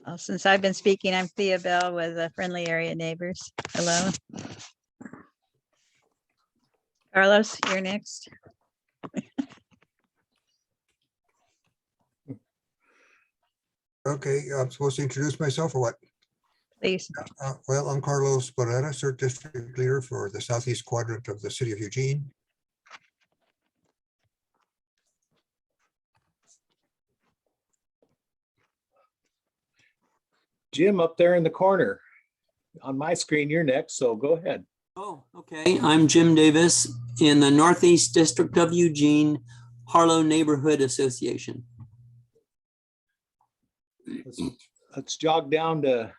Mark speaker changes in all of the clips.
Speaker 1: Well, since I've been speaking, I'm Thea Bell with Friendly Area Neighbors. Hello. Carlos, you're next.
Speaker 2: Okay, I'm supposed to introduce myself or what?
Speaker 1: Please.
Speaker 2: Well, I'm Carlos Barrera, CERT District Leader for the Southeast Quadrant of the City of Eugene.
Speaker 3: Jim, up there in the corner. On my screen, you're next, so go ahead.
Speaker 4: Oh, okay. I'm Jim Davis in the Northeast District of Eugene, Harlow Neighborhood Association.
Speaker 3: Let's jog down to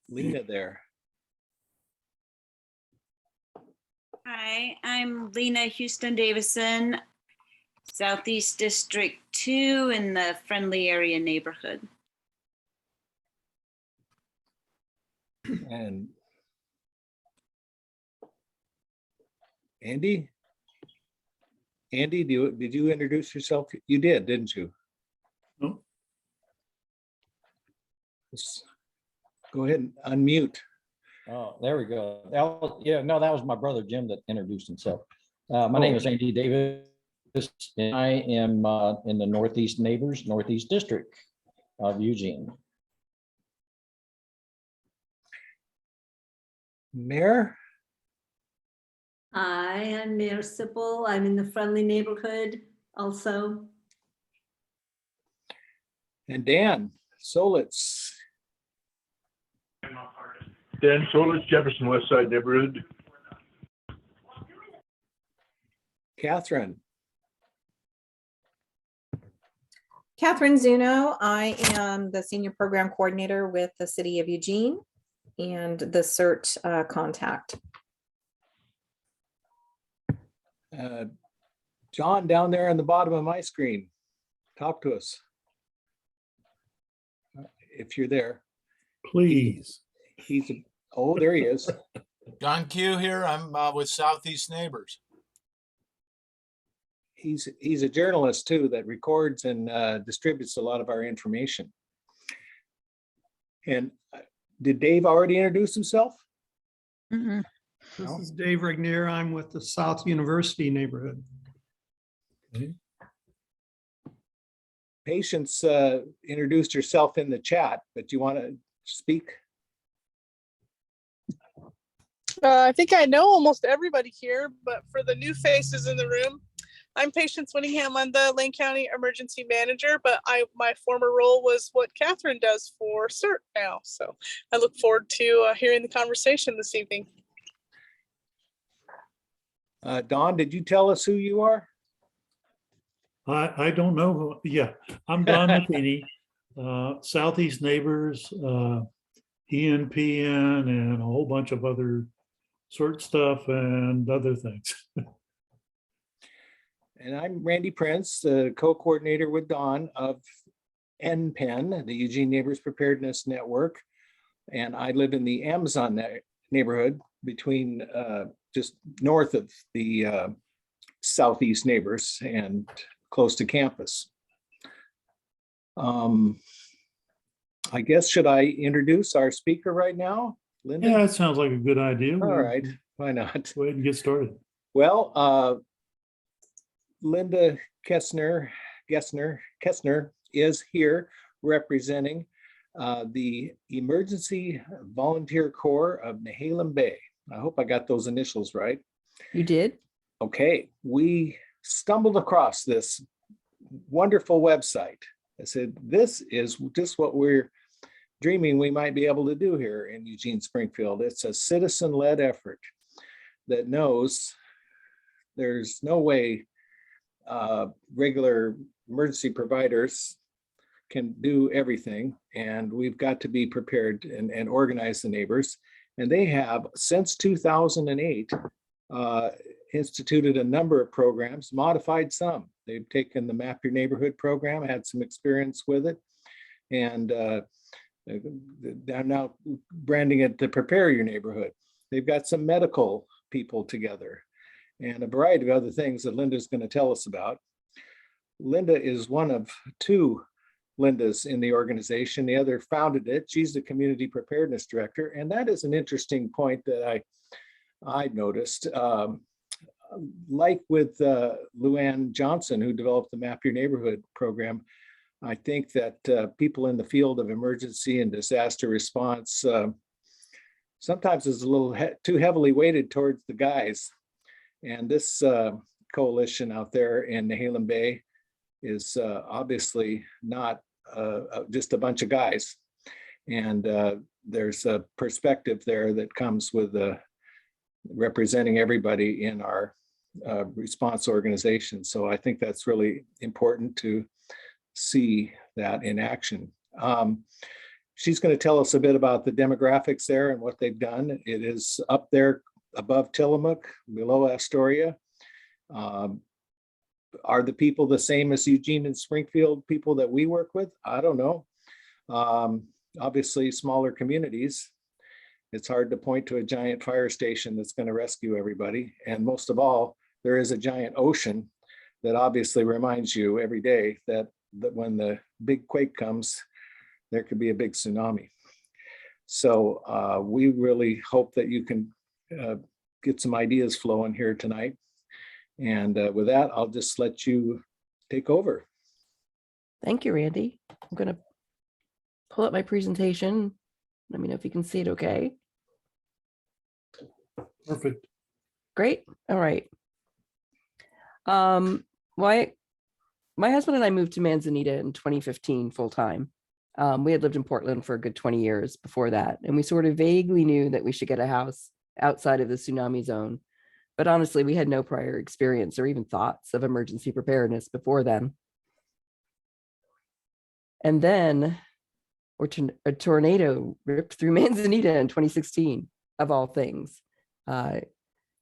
Speaker 3: Lena there.
Speaker 5: Hi, I'm Lena Houston Davison, Southeast District 2 in the Friendly Area Neighborhood.
Speaker 3: And Andy? Andy, did you introduce yourself? You did, didn't you?
Speaker 6: No.
Speaker 3: Let's go ahead and unmute.
Speaker 6: Oh, there we go. That was my brother Jim that introduced himself. My name is Andy Davis, and I am in the Northeast Neighbors, Northeast District of Eugene.
Speaker 3: Mayor?
Speaker 7: Hi, I'm Mayor Sipple. I'm in the Friendly Neighborhood also.
Speaker 3: And Dan Solitz.
Speaker 8: Dan Solis, Jefferson West Side Neighborhood.
Speaker 3: Catherine.
Speaker 9: Catherine Zuno. I am the Senior Program Coordinator with the City of Eugene and the CERT contact.
Speaker 3: John down there on the bottom of my screen. Talk to us. If you're there.
Speaker 6: Please.
Speaker 3: There he is.
Speaker 10: John Q here. I'm with Southeast Neighbors.
Speaker 3: He's a journalist too that records and distributes a lot of our information. And did Dave already introduce himself?
Speaker 1: Mhm.
Speaker 11: This is Dave Regnier. I'm with the South University neighborhood.
Speaker 3: Patience introduced herself in the chat, but you want to speak?
Speaker 12: I think I know almost everybody here, but for the new faces in the room, I'm Patience Winningham. I'm the Lane County Emergency Manager, but my former role was what Catherine does for CERT now. So I look forward to hearing the conversation this evening.
Speaker 3: Don, did you tell us who you are?
Speaker 13: I don't know. Yeah, I'm Don Matheny, Southeast Neighbors, ENPN, and a whole bunch of other CERT stuff and other things.
Speaker 3: And I'm Randy Prince, the co-coordinator with Don of ENPN, the Eugene Neighbors Preparedness Network. And I live in the Amazon neighborhood between just north of the Southeast Neighbors and close to campus. I guess, should I introduce our speaker right now, Linda?
Speaker 13: Yeah, that sounds like a good idea.
Speaker 3: All right, why not?
Speaker 13: Go ahead and get started.
Speaker 3: Well, Linda Kessner is here representing the Emergency Volunteer Corps of Nahalem Bay. I hope I got those initials right.
Speaker 9: You did?
Speaker 3: Okay, we stumbled across this wonderful website. I said, this is just what we're dreaming we might be able to do here in Eugene Springfield. It's a citizen-led effort that knows there's no way regular emergency providers can do everything, and we've got to be prepared and organize the neighbors. And they have, since 2008, instituted a number of programs, modified some. They've taken the Map Your Neighborhood program, had some experience with it, and they're now branding it to Prepare Your Neighborhood. They've got some medical people together and a variety of other things that Linda's going to tell us about. Linda is one of two Linda's in the organization. The other founded it. She's the community preparedness director. And that is an interesting point that I noticed. Like with Luann Johnson, who developed the Map Your Neighborhood program, I think that people in the field of emergency and disaster response sometimes is a little too heavily weighted towards the guys. And this coalition out there in Nahalem Bay is obviously not just a bunch of guys. And there's a perspective there that comes with representing everybody in our response organization. So I think that's really important to see that in action. She's going to tell us a bit about the demographics there and what they've done. It is up there above Tillamook, below Astoria. Are the people the same as Eugene and Springfield people that we work with? I don't know. Obviously, smaller communities. It's hard to point to a giant fire station that's going to rescue everybody. And most of all, there is a giant ocean that obviously reminds you every day that when the big quake comes, there could be a big tsunami. So we really hope that you can get some ideas flowing here tonight. And with that, I'll just let you take over.
Speaker 14: Thank you, Randy. I'm going to pull up my presentation. Let me know if you can see it okay.
Speaker 13: Perfect.
Speaker 14: Great. All right. My husband and I moved to Manzanita in 2015 full time. We had lived in Portland for a good 20 years before that, and we sort of vaguely knew that we should get a house outside of the tsunami zone. But honestly, we had no prior experience or even thoughts of emergency preparedness before then. And then a tornado ripped through Manzanita in 2016, of all things.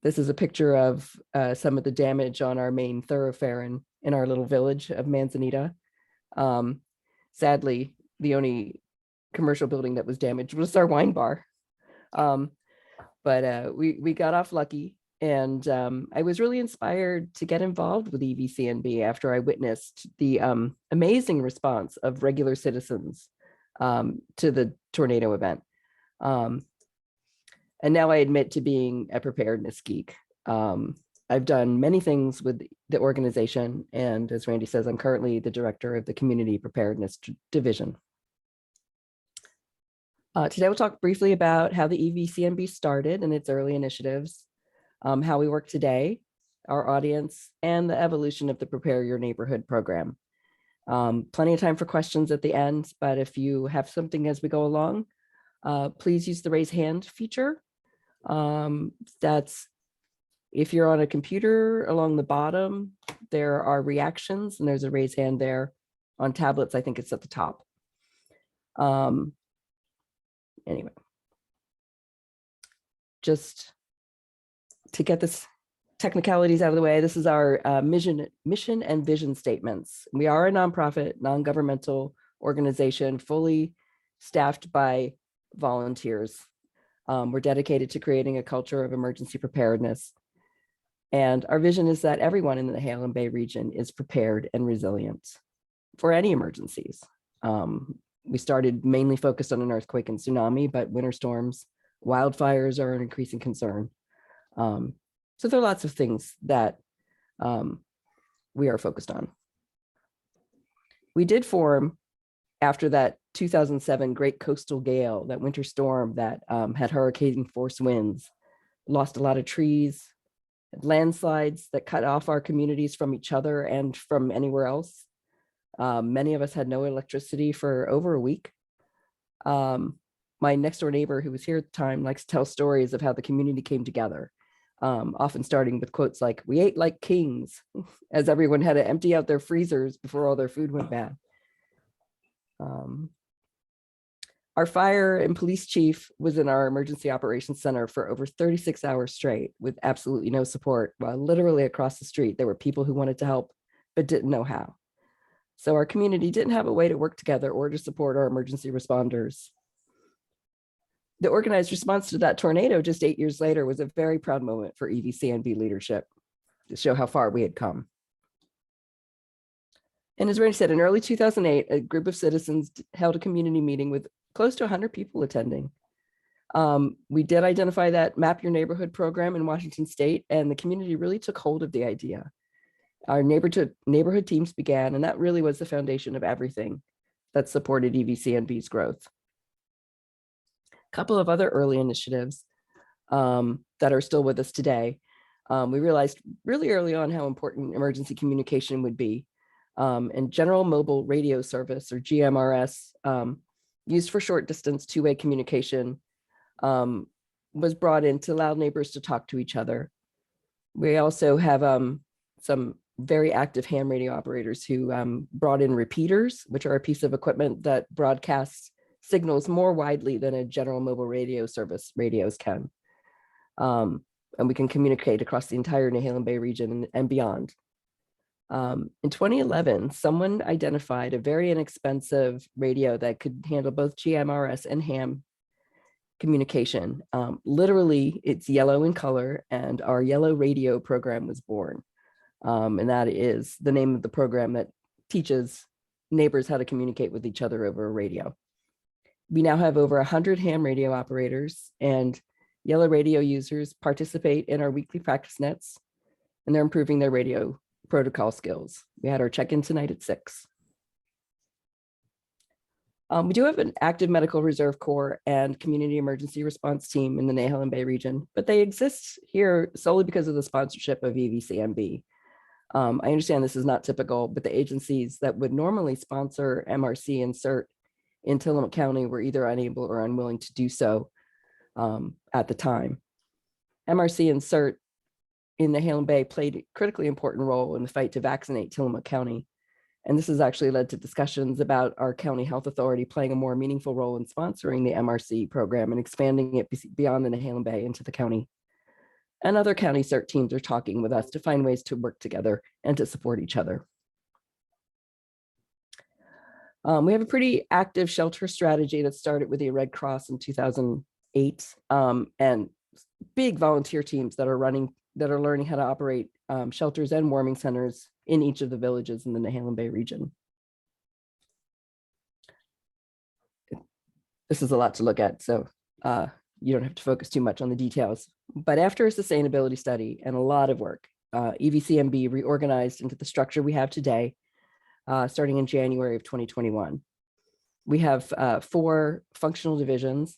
Speaker 14: This is a picture of some of the damage on our main thoroughfare in our little village of Manzanita. Sadly, the only commercial building that was damaged was our wine bar. But we got off lucky. And I was really inspired to get involved with EVCNB after I witnessed the amazing response of regular citizens to the tornado event. And now I admit to being a preparedness geek. I've done many things with the organization. And as Randy says, I'm currently the director of the Community Preparedness Division. Today, we'll talk briefly about how the EVCNB started and its early initiatives, how we work today, our audience, and the evolution of the Prepare Your Neighborhood program. Plenty of time for questions at the end, but if you have something as we go along, please use the raise hand feature. That's if you're on a computer along the bottom, there are reactions and there's a raise hand there. On tablets, I think it's at the top. Anyway, just to get this technicalities out of the way, this is our mission and vision statements. We are a nonprofit, non-governmental organization, fully staffed by volunteers. We're dedicated to creating a culture of emergency preparedness. And our vision is that everyone in the Nahalem Bay region is prepared and resilient for any emergencies. We started mainly focused on an earthquake and tsunami, but winter storms, wildfires are an increasing concern. So there are lots of things that we are focused on. We did form after that 2007 Great Coastal Gale, that winter storm that had hurricane force winds, lost a lot of trees, landslides that cut off our communities from each other and from anywhere else. Many of us had no electricity for over a week. My next door neighbor who was here at the time likes to tell stories of how the community came together, often starting with quotes like, "We ate like kings," as everyone had to empty out their freezers before all their food went bad. Our fire and police chief was in our emergency operations center for over 36 hours straight with absolutely no support, while literally across the street, there were people who wanted to help, but didn't know how. So our community didn't have a way to work together or to support our emergency responders. The organized response to that tornado just 8 years later was a very proud moment for EVCNB leadership to show how far we had come. And as Randy said, in early 2008, a group of citizens held a community meeting with close to 100 people attending. We did identify that Map Your Neighborhood program in Washington State, and the community really took hold of the idea. Our neighborhood teams began, and that really was the foundation of everything that supported EVCNB's growth. A couple of other early initiatives that are still with us today. We realized really early on how important emergency communication would be. And General Mobile Radio Service, or GMRS, used for short distance two-way communication, was brought in to allow neighbors to talk to each other. We also have some very active ham radio operators who brought in repeaters, which are a piece of equipment that broadcasts signals more widely than a general mobile radio service radios can. And we can communicate across the entire Nahalem Bay region and beyond. In 2011, someone identified a very inexpensive radio that could handle both GMRS and ham communication. Literally, it's yellow in color, and our yellow radio program was born. And that is the name of the program that teaches neighbors how to communicate with each other over a radio. We now have over 100 ham radio operators, and yellow radio users participate in our weekly practice nets, and they're improving their radio protocol skills. We had our check-in tonight at 6. We do have an active medical reserve corps and community emergency response team in the Nahalem Bay region, but they exist here solely because of the sponsorship of EVCMB. I understand this is not typical, but the agencies that would normally sponsor MRC and CERT in Tillamook County were either unable or unwilling to do so at the time. MRC and CERT in Nahalem Bay played a critically important role in the fight to vaccinate Tillamook County. And this has actually led to discussions about our county health authority playing a more meaningful role in sponsoring the MRC program and expanding it beyond the Nahalem Bay into the county. And other county CERT teams are talking with us to find ways to work together and to support each other. We have a pretty active shelter strategy that started with the Red Cross in 2008, and big volunteer teams that are learning how to operate shelters and warming centers in each of the villages in the Nahalem Bay region. This is a lot to look at, so you don't have to focus too much on the details. But after a sustainability study and a lot of work, EVCMB reorganized into the structure we have today, starting in January of 2021. We have 4 functional divisions.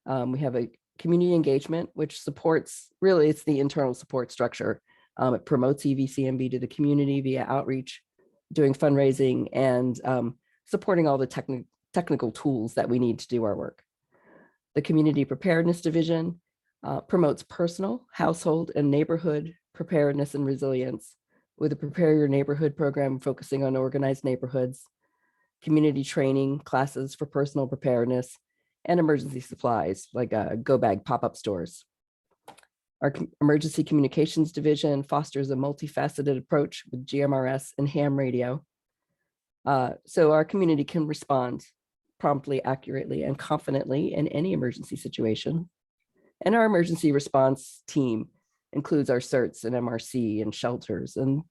Speaker 14: We have a community engagement, which supports, really, it's the internal support structure. It promotes EVCMB to the community via outreach, doing fundraising, and supporting all the technical tools that we need to do our work. The community preparedness division promotes personal, household, and neighborhood preparedness and resilience, with a Prepare Your Neighborhood program focusing on organized neighborhoods, community training classes for personal preparedness, and emergency supplies like Go Bag pop-up stores. Our emergency communications division fosters a multifaceted approach with GMRS and ham radio, so our community can respond promptly, accurately, and confidently in any emergency situation. And our emergency response team includes our CERTs and MRC and shelters, and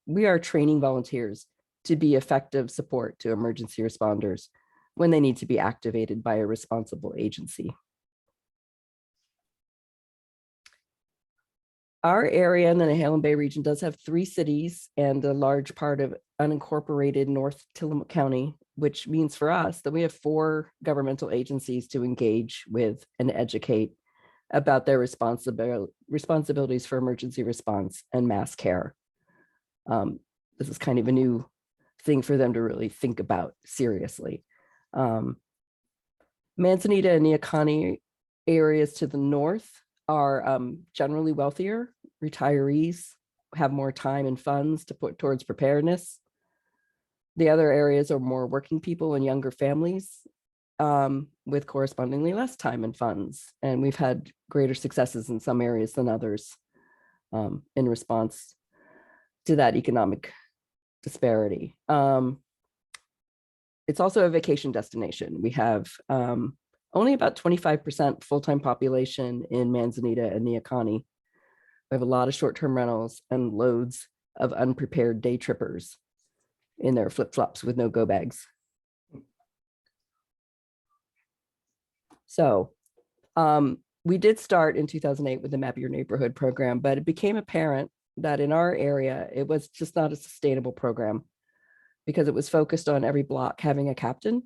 Speaker 14: we are training volunteers to be effective support to emergency responders when they need to be activated by a responsible agency. Our area in the Nahalem Bay region does have 3 cities and a large part of unincorporated North Tillamook County, which means for us that we have 4 governmental agencies to engage with and educate about their responsibilities for emergency response and mass care. This is kind of a new thing for them to really think about seriously. Manzanita and Neocani areas to the north are generally wealthier. Retirees have more time and funds to put towards preparedness. The other areas are more working people and younger families with correspondingly less time and funds. And we've had greater successes in some areas than others in response to that economic disparity. It's also a vacation destination. We have only about 25% full-time population in Manzanita and Neocani. We have a lot of short-term rentals and loads of unprepared day trippers. in their flip-flops with no go bags. So we did start in 2008 with the Map Your Neighborhood program, but it became apparent that in our area, it was just not a sustainable program because it was focused on every block having a captain.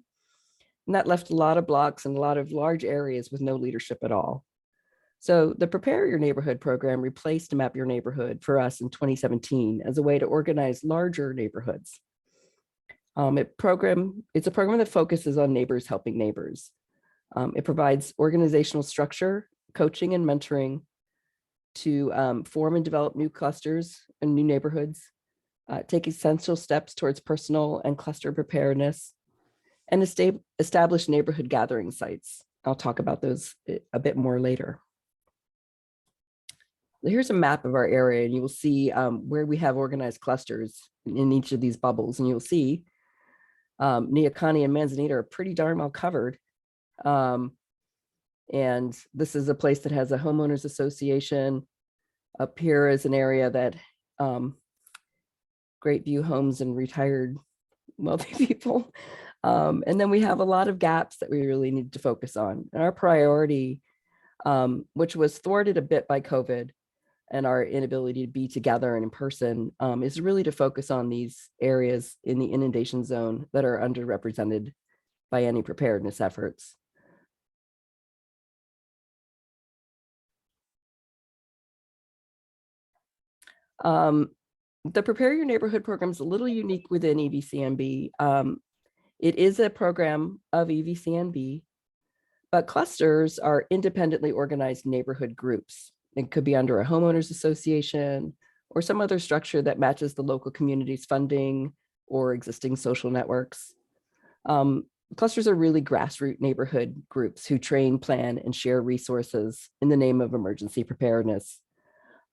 Speaker 14: And that left a lot of blocks and a lot of large areas with no leadership at all. So the Prepare Your Neighborhood program replaced Map Your Neighborhood for us in 2017 as a way to organize larger neighborhoods. It's a program that focuses on neighbors helping neighbors. It provides organizational structure, coaching, and mentoring to form and develop new clusters and new neighborhoods, take essential steps towards personal and cluster preparedness, and establish neighborhood gathering sites. I'll talk about those a bit more later. Here's a map of our area, and you will see where we have organized clusters in each of these bubbles, and you'll see Neocani and Manzanita are pretty darn well covered. And this is a place that has a homeowners association. Up here is an area that Great View Homes and retired wealthy people. And then we have a lot of gaps that we really need to focus on. And our priority, which was thwarted a bit by COVID and our inability to be together and in person, is really to focus on these areas in the inundation zone that are underrepresented by any preparedness efforts. The Prepare Your Neighborhood program is a little unique within EVCNB. It is a program of EVCNB, but clusters are independently organized neighborhood groups. It could be under a homeowners association or some other structure that matches the local community's funding or existing social networks. Clusters are really grassroots neighborhood groups who train, plan, and share resources in the name of emergency preparedness.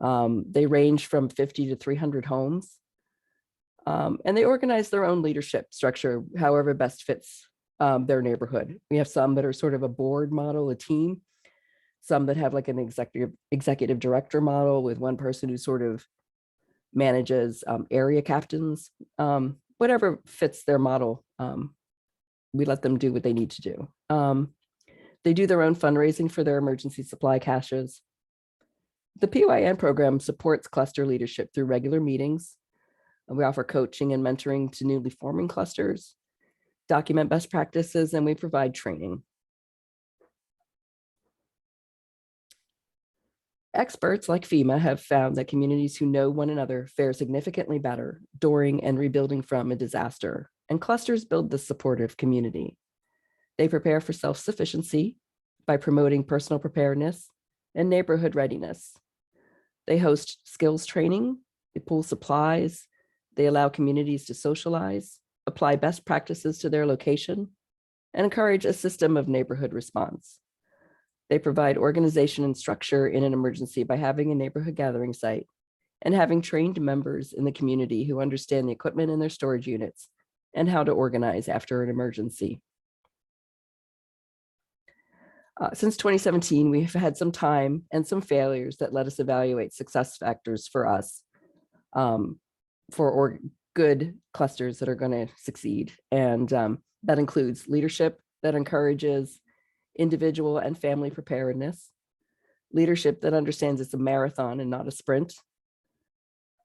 Speaker 14: They range from 50 to 300 homes, and they organize their own leadership structure, however best fits their neighborhood. We have some that are sort of a board model, a team, some that have like an executive director model with one person who sort of manages area captains, whatever fits their model. We let them do what they need to do. They do their own fundraising for their emergency supply caches. The PYN program supports cluster leadership through regular meetings. We offer coaching and mentoring to newly forming clusters, document best practices, and we provide training. Experts like FEMA have found that communities who know one another fare significantly better during and rebuilding from a disaster, and clusters build this supportive community. They prepare for self-sufficiency by promoting personal preparedness and neighborhood readiness. They host skills training, they pool supplies, they allow communities to socialize, apply best practices to their location, and encourage a system of neighborhood response. They provide organization and structure in an emergency by having a neighborhood gathering site and having trained members in the community who understand the equipment in their storage units and how to organize after an emergency. Since 2017, we've had some time and some failures that let us evaluate success factors for us for good clusters that are going to succeed. And that includes leadership that encourages individual and family preparedness, leadership that understands it's a marathon and not a sprint,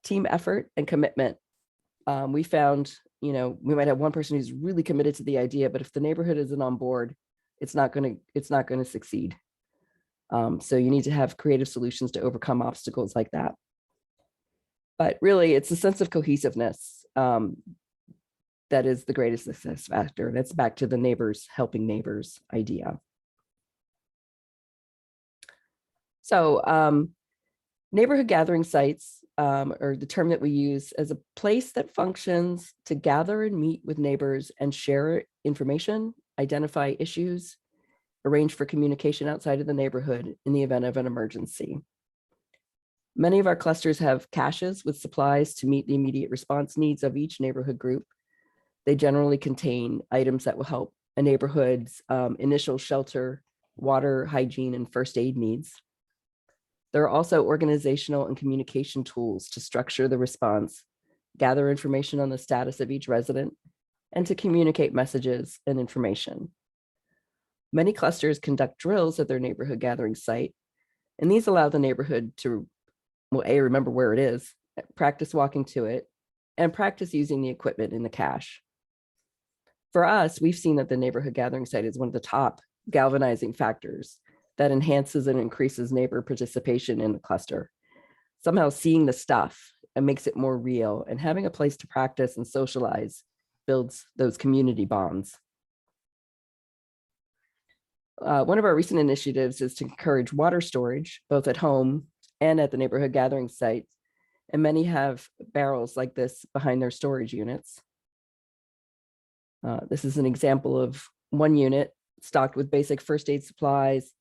Speaker 14: team effort and commitment. We found, we might have one person who's really committed to the idea, but if the neighborhood isn't on board, it's not going to succeed. So you need to have creative solutions to overcome obstacles like that. But really, it's a sense of cohesiveness that is the greatest success factor. That's back to the neighbors helping neighbors idea. So neighborhood gathering sites are the term that we use as a place that functions to gather and meet with neighbors and share information, identify issues, arrange for communication outside of the neighborhood in the event of an emergency. Many of our clusters have caches with supplies to meet the immediate response needs of each neighborhood group. They generally contain items that will help a neighborhood's initial shelter, water, hygiene, and first aid needs. There are also organizational and communication tools to structure the response gather information on the status of each resident, and to communicate messages and information. Many clusters conduct drills at their neighborhood gathering site, and these allow the neighborhood to, well, A, remember where it is, practice walking to it, and practice using the equipment in the cache. For us, we've seen that the neighborhood gathering site is one of the top galvanizing factors that enhances and increases neighbor participation in the cluster. Somehow seeing the stuff and makes it more real, and having a place to practice and socialize builds those community bonds. One of our recent initiatives is to encourage water storage, both at home and at the neighborhood gathering site. And many have barrels like this behind their storage units. This is an example of one unit stocked with basic first aid supplies,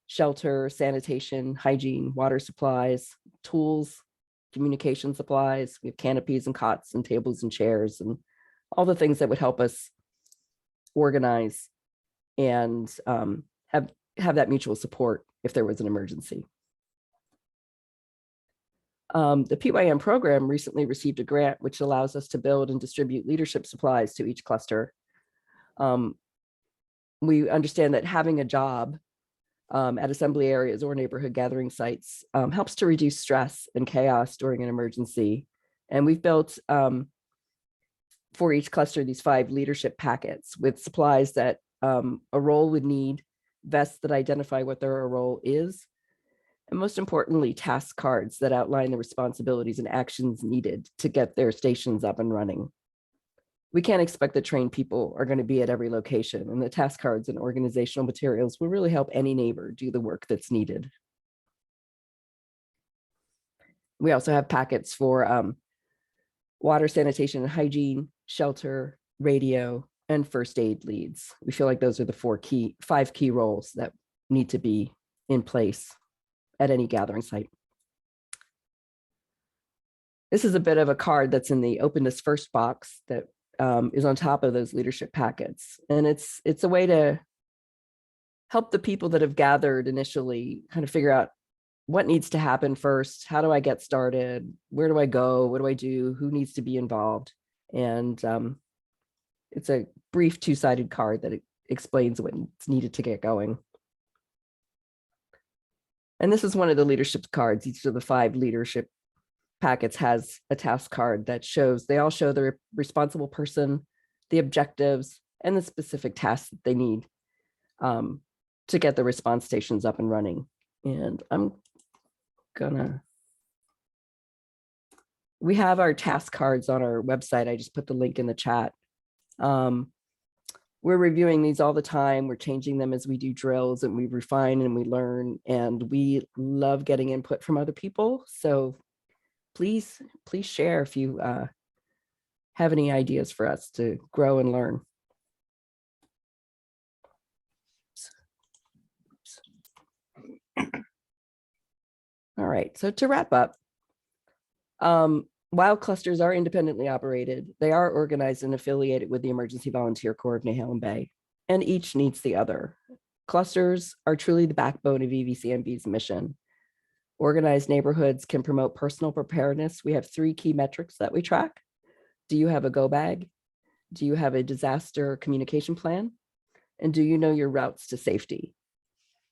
Speaker 14: shelter, sanitation, hygiene, water supplies, tools, communication supplies. We have canopies and cots and tables and chairs and all the things that would help us organize and have that mutual support if there was an emergency. The PYM program recently received a grant which allows us to build and distribute leadership supplies to each cluster. We understand that having a job at assembly areas or neighborhood gathering sites helps to reduce stress and chaos during an emergency. And we've built for each cluster these 5 leadership packets with supplies that a role would need, vests that identify what their role is, and most importantly, task cards that outline the responsibilities and actions needed to get their stations up and running. We can't expect that trained people are going to be at every location, and the task cards and organizational materials will really help any neighbor do the work that's needed. We also have packets for water, sanitation, and hygiene, shelter, radio, and first aid leads. We feel like those are the 5 key roles that need to be in place at any gathering site. This is a bit of a card that's in the Open This First box that is on top of those leadership packets. And it's a way to help the people that have gathered initially kind of figure out what needs to happen first. How do I get started? Where do I go? What do I do? Who needs to be involved? And it's a brief 2-sided card that explains what's needed to get going. And this is one of the leadership cards. Each of the 5 leadership packets has a task card that shows, they all show the responsible person, the objectives, and the specific tasks that they need to get the response stations up and running. And we have our task cards on our website. I just put the link in the chat. We're reviewing these all the time. We're changing them as we do drills, and we refine and we learn, and we love getting input from other people. So please share if you have any ideas for us to grow and learn. All right, so to wrap up, while clusters are independently operated, they are organized and affiliated with the Emergency Volunteer Corps of Nahalem Bay, and each needs the other. Clusters are truly the backbone of EVCMB's mission. Organized neighborhoods can promote personal preparedness. We have 3 key metrics that we track. Do you have a go bag? Do you have a disaster communication plan? And do you know your routes to safety?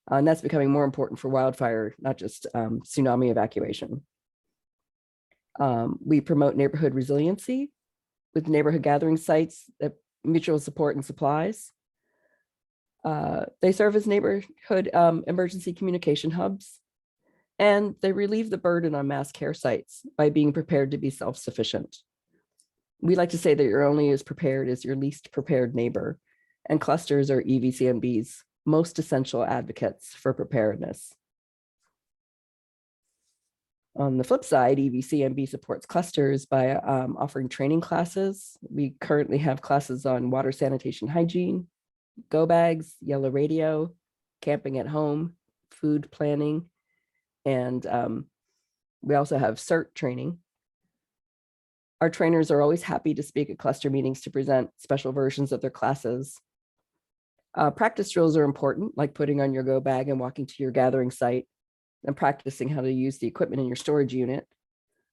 Speaker 14: And that's becoming more important for wildfire, not just tsunami evacuation. We promote neighborhood resiliency with neighborhood gathering sites, that mutual support and supplies. They serve as neighborhood emergency communication hubs, and they relieve the burden on mass care sites by being prepared to be self-sufficient. We like to say that you're only as prepared as your least prepared neighbor, and clusters are EVCMB's most essential advocates for preparedness. On the flip side, EVCMB supports clusters by offering training classes. We currently have classes on water, sanitation, hygiene, go bags, yellow radio, camping at home, food planning, and we also have CERT training. Our trainers are always happy to speak at cluster meetings to present special versions of their classes. Practice drills are important, like putting on your go bag and walking to your gathering site and practicing how to use the equipment in your storage unit.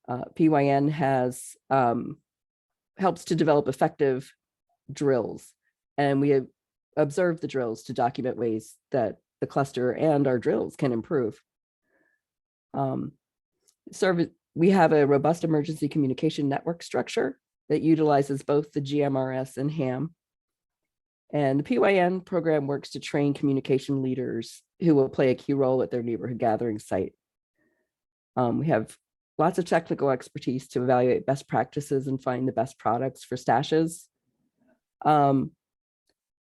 Speaker 14: PYN has helps to develop effective drills, and we have observed the drills to document ways that the cluster and our drills can improve. We have a robust emergency communication network structure that utilizes both the GMRS and HAM. And the PYN program works to train communication leaders who will play a key role at their neighborhood gathering site. We have lots of technical expertise to evaluate best practices and find the best products for stashes.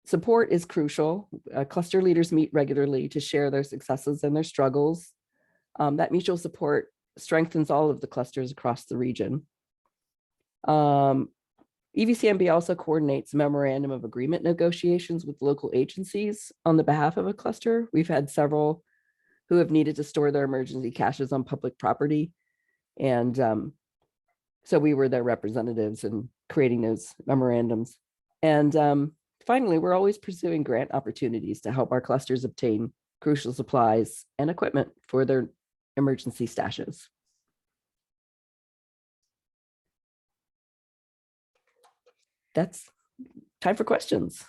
Speaker 14: Support is crucial. Cluster leaders meet regularly to share their successes and their struggles. That mutual support strengthens all of the clusters across the region. EVCMB also coordinates memorandum of agreement negotiations with local agencies on the behalf of a cluster. We've had several who have needed to store their emergency caches on public property. And so we were their representatives in creating those memorandums. And finally, we're always pursuing grant opportunities to help our clusters obtain crucial supplies and equipment for their emergency stashes. That's time for questions.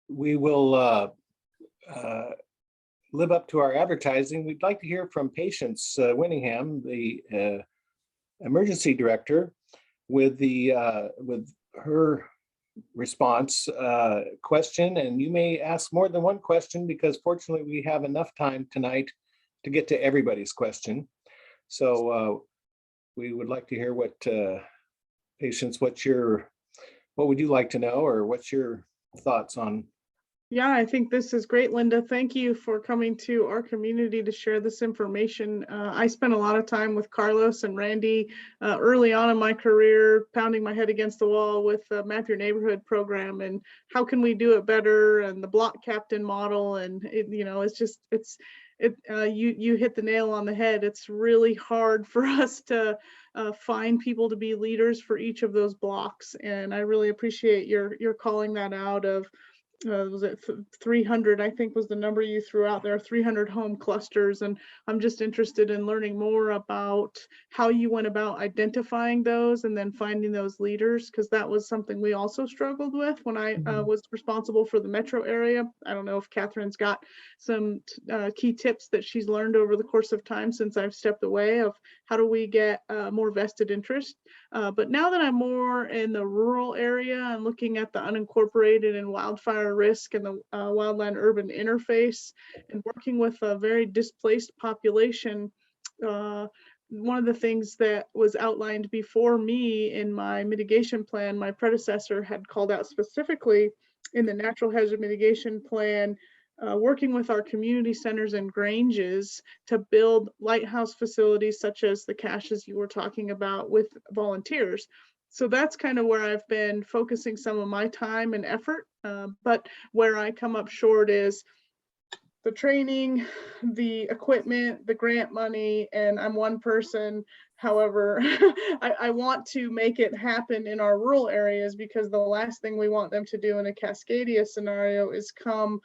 Speaker 3: We will live up to our advertising. We'd like to hear from Patience Winningham, the emergency director, with her response question. And you may ask more than one question, because fortunately we have enough time tonight to get to everybody's question. So we would like to hear what Patience, what would you like to know, or what's your thoughts on?
Speaker 12: Yeah, I think this is great, Linda. Thank you for coming to our community to share this information. I spent a lot of time with Carlos and Randy early on in my career, pounding my head against the wall with the Map Your Neighborhood program and how can we do it better, and the block captain model. And you hit the nail on the head. It's really hard for us to find people to be leaders for each of those blocks. And I really appreciate your calling that out of, was it 300, I think was the number you threw out there, 300 home clusters. And I'm just interested in learning more about how you went about identifying those and then finding those leaders, because that was something we also struggled with when I was responsible for the metro area. I don't know if Catherine's got some key tips that she's learned over the course of time since I've stepped away, of how do we get more vested interest. But now that I'm more in the rural area and looking at the unincorporated and wildfire risk and the wildland urban interface, and working with a very displaced population, one of the things that was outlined before me in my mitigation plan, my predecessor had called out specifically in the natural hazard mitigation plan, working with our community centers and granges to build lighthouse facilities such as the caches you were talking about with volunteers. So that's kind of where I've been focusing some of my time and effort. But where I come up short is the training, the equipment, the grant money, and I'm one person. However, I want to make it happen in our rural areas, because the last thing we want them to do in a Cascadia scenario is come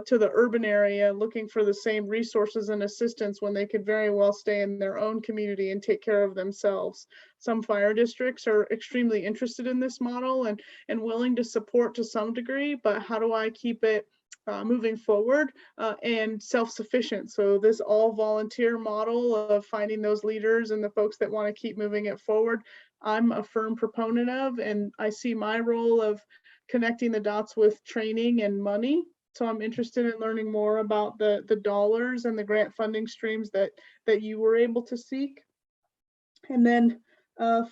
Speaker 12: to the urban area looking for the same resources and assistance when they could very well stay in their own community and take care of themselves. Some fire districts are extremely interested in this model and willing to support to some degree, but how do I keep it moving forward and self-sufficient? So this all volunteer model of finding those leaders and the folks that want to keep moving it forward, I'm a firm proponent of, and I see my role of connecting the dots with training and money. So I'm interested in learning more about the dollars and the grant funding streams that you were able to seek. And then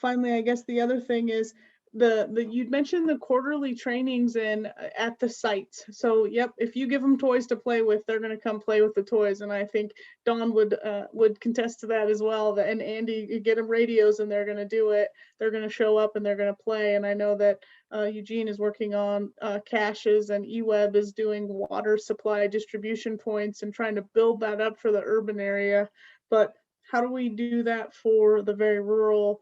Speaker 12: finally, I guess the other thing is you'd mentioned the quarterly trainings and at the sites. So yep, if you give them toys to play with, they're going to come play with the toys. And I think Dawn would contest to that as well. And Andy, you get them radios and they're going to do it. They're going to show up and they're going to play. And I know that Eugene is working on caches, and eWeb is doing water supply distribution points and trying to build that up for the urban area. But how do we do that for the very rural?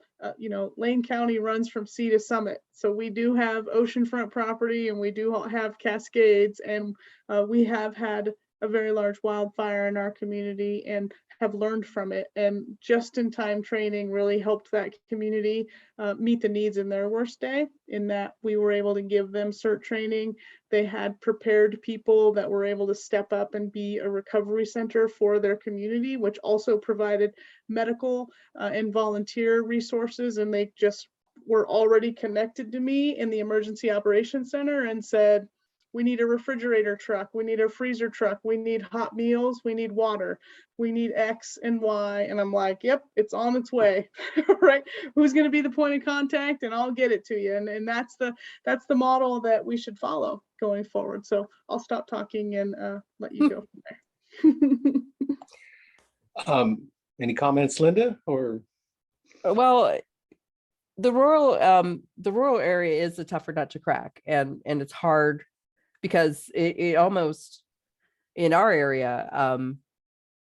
Speaker 12: Lane County runs from sea to summit. So we do have oceanfront property and we do have Cascades, and we have had a very large wildfire in our community and have learned from it. And just-in-time training really helped that community meet the needs in their worst day, in that we were able to give them CERT training. They had prepared people that were able to step up and be a recovery center for their community, which also provided medical and volunteer resources. And they just were already connected to me in the emergency operations center and said, we need a refrigerator truck, we need a freezer truck, we need hot meals, we need water, we need X and Y. And I'm like, yep, it's on its way, right? Who's going to be the point of contact? And I'll get it to you. And that's the model that we should follow going forward. So I'll stop talking and let you go from there.
Speaker 3: Any comments, Linda? Or
Speaker 14: Well, the rural area is a tougher nut to crack, and it's hard because it almost, in our area,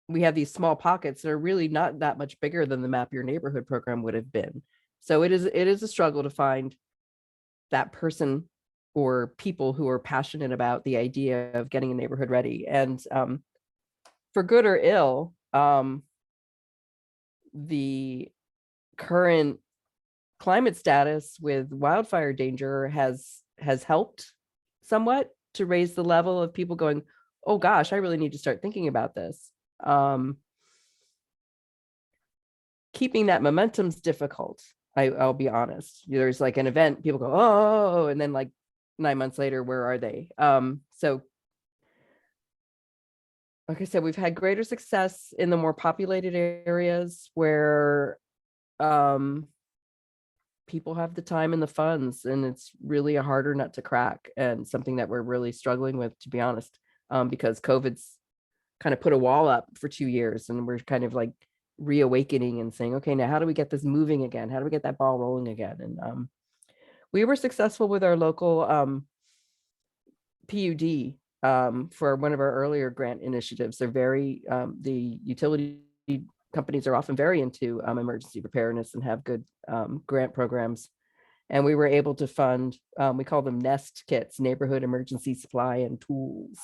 Speaker 14: we have these small pockets that are really not that much bigger than the Map Your Neighborhood program would have been. So it is a struggle to find that person or people who are passionate about the idea of getting a neighborhood ready. And for good or ill, the current climate status with wildfire danger has helped somewhat to raise the level of people going, oh gosh, I really need to start thinking about this. Keeping that momentum's difficult. I'll be honest. There's like an event, people go, oh, and then like 9 months later, where are they? So like I said, we've had greater success in the more populated areas where people have the time and the funds, and it's really a harder nut to crack, and something that we're really struggling with, to be honest, because COVID's kind of put a wall up for 2 years, and we're kind of like reawakening and saying, okay, now how do we get this moving again? How do we get that ball rolling again? And we were successful with our local PUD for one of our earlier grant initiatives. They're very, the utility companies are often very into emergency preparedness and have good grant programs. And we were able to fund, we call them NEST kits, Neighborhood Emergency Supply and Tools.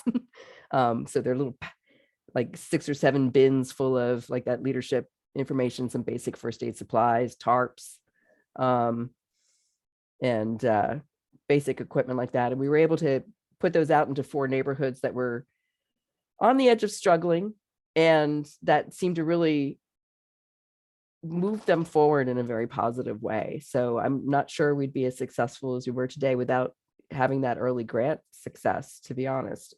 Speaker 14: So they're little like 6 or 7 bins full of like that leadership information, some basic first aid supplies, tarps, and basic equipment like that. And we were able to put those out into 4 neighborhoods that were on the edge of struggling, and that seemed to really move them forward in a very positive way. So I'm not sure we'd be as successful as we were today without having that early grant success, to be honest.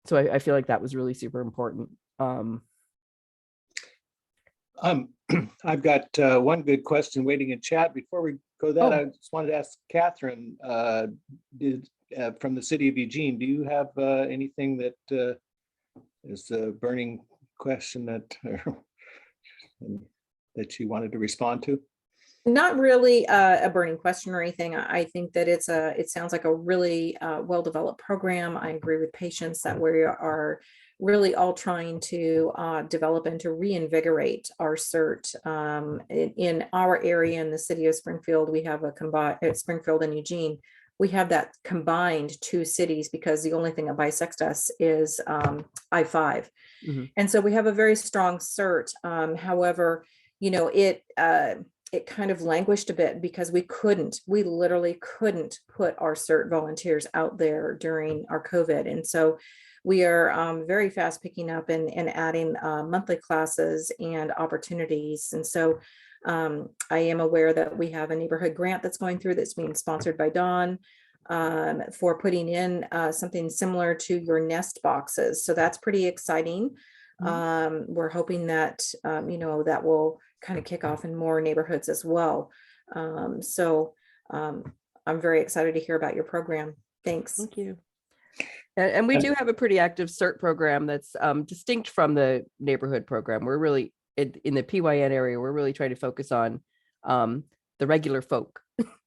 Speaker 14: So I feel like that was really super important.
Speaker 3: I've got one good question waiting in chat. Before we go that, I just wanted to ask Catherine, from the city of Eugene, do you have anything that is a burning question that that you wanted to respond to?
Speaker 9: Not really a burning question or anything. I think that it sounds like a really well-developed program. I agree with patients that we are really all trying to develop and to reinvigorate our CERT. In our area, in the city of Springfield, we have a combined, Springfield and Eugene, we have that combined 2 cities, because the only thing that bisects us is I-5.
Speaker 14: Mm-hmm.
Speaker 9: And so we have a very strong CERT. However, you know, it kind of languished a bit because we literally couldn't put our CERT volunteers out there during our COVID. And so we are very fast picking up and adding monthly classes and opportunities. And so I am aware that we have a neighborhood grant that's going through, that's being sponsored by Dawn, for putting in something similar to your nest boxes. So that's pretty exciting. We're hoping that, you know, that will kind of kick off in more neighborhoods as well. So I'm very excited to hear about your program. Thanks.
Speaker 14: Thank you. And we do have a pretty active CERT program that's distinct from the neighborhood program. We're really, in the PYN area, we're really trying to focus on the regular folk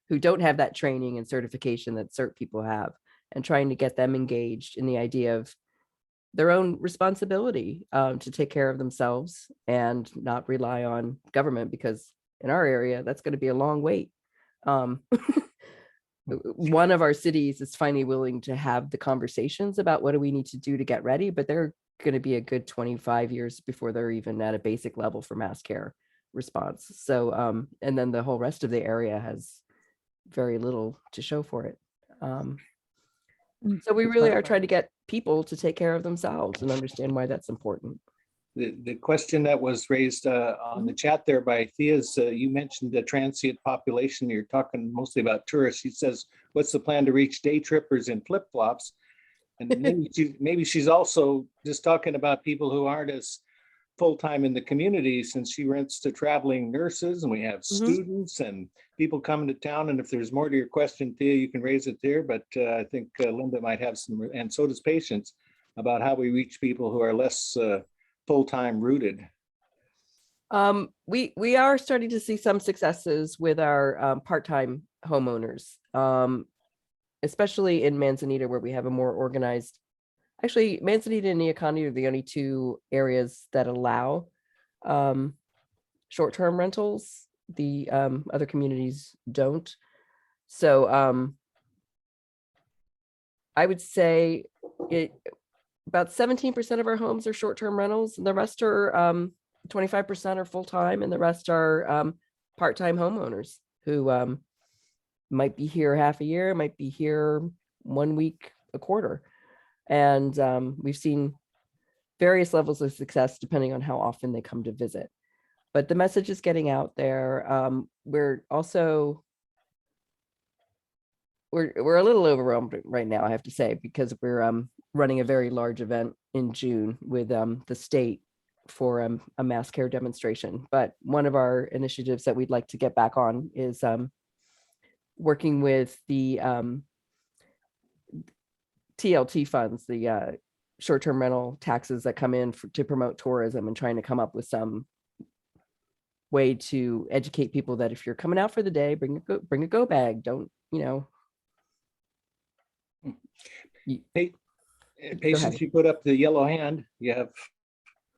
Speaker 14: who don't have that training and certification that CERT people have, and trying to get them engaged in the idea of their own responsibility to take care of themselves and not rely on government, because in our area, that's going to be a long wait. one of our cities is finally willing to have the conversations about what do we need to do to get ready, but they're going to be a good 25 years before they're even at a basic level for mass care response. So, and then the whole rest of the area has very little to show for it. So we really are trying to get people to take care of themselves and understand why that's important.
Speaker 3: The question that was raised on the chat there by Thea's, you mentioned the transient population. You're talking mostly about tourists. She says, what's the plan to reach day trippers in flip-flops? And maybe she's also just talking about people who aren't as full-time in the community, since she rents to traveling nurses, and we have students and people coming to town. And if there's more to your question, Thea, you can raise it there. But I think Linda might have some, and so does Patience, about how we reach people who are less full-time rooted.
Speaker 14: We are starting to see some successes with our part-time homeowners, especially in Manzanita, where we have a more organized. Actually, Manzanita and Neocony are the only two areas that allow short-term rentals. The other communities don't. So I would say about 17% of our homes are short-term rentals, and the rest are 25% are full-time, and the rest are part-time homeowners who might be here half a year, might be here 1 week, a quarter. And we've seen various levels of success depending on how often they come to visit. But the message is getting out there. We're also, we're a little overwhelmed right now, I have to say, because we're running a very large event in June with the state for a mass care demonstration. But one of our initiatives that we'd like to get back on is working with the TLT funds, the short-term rental taxes that come in to promote tourism, and trying to come up with some way to educate people that if you're coming out for the day, bring a go bag. Don't,
Speaker 3: Hey, Patience, you put up the yellow hand. You have.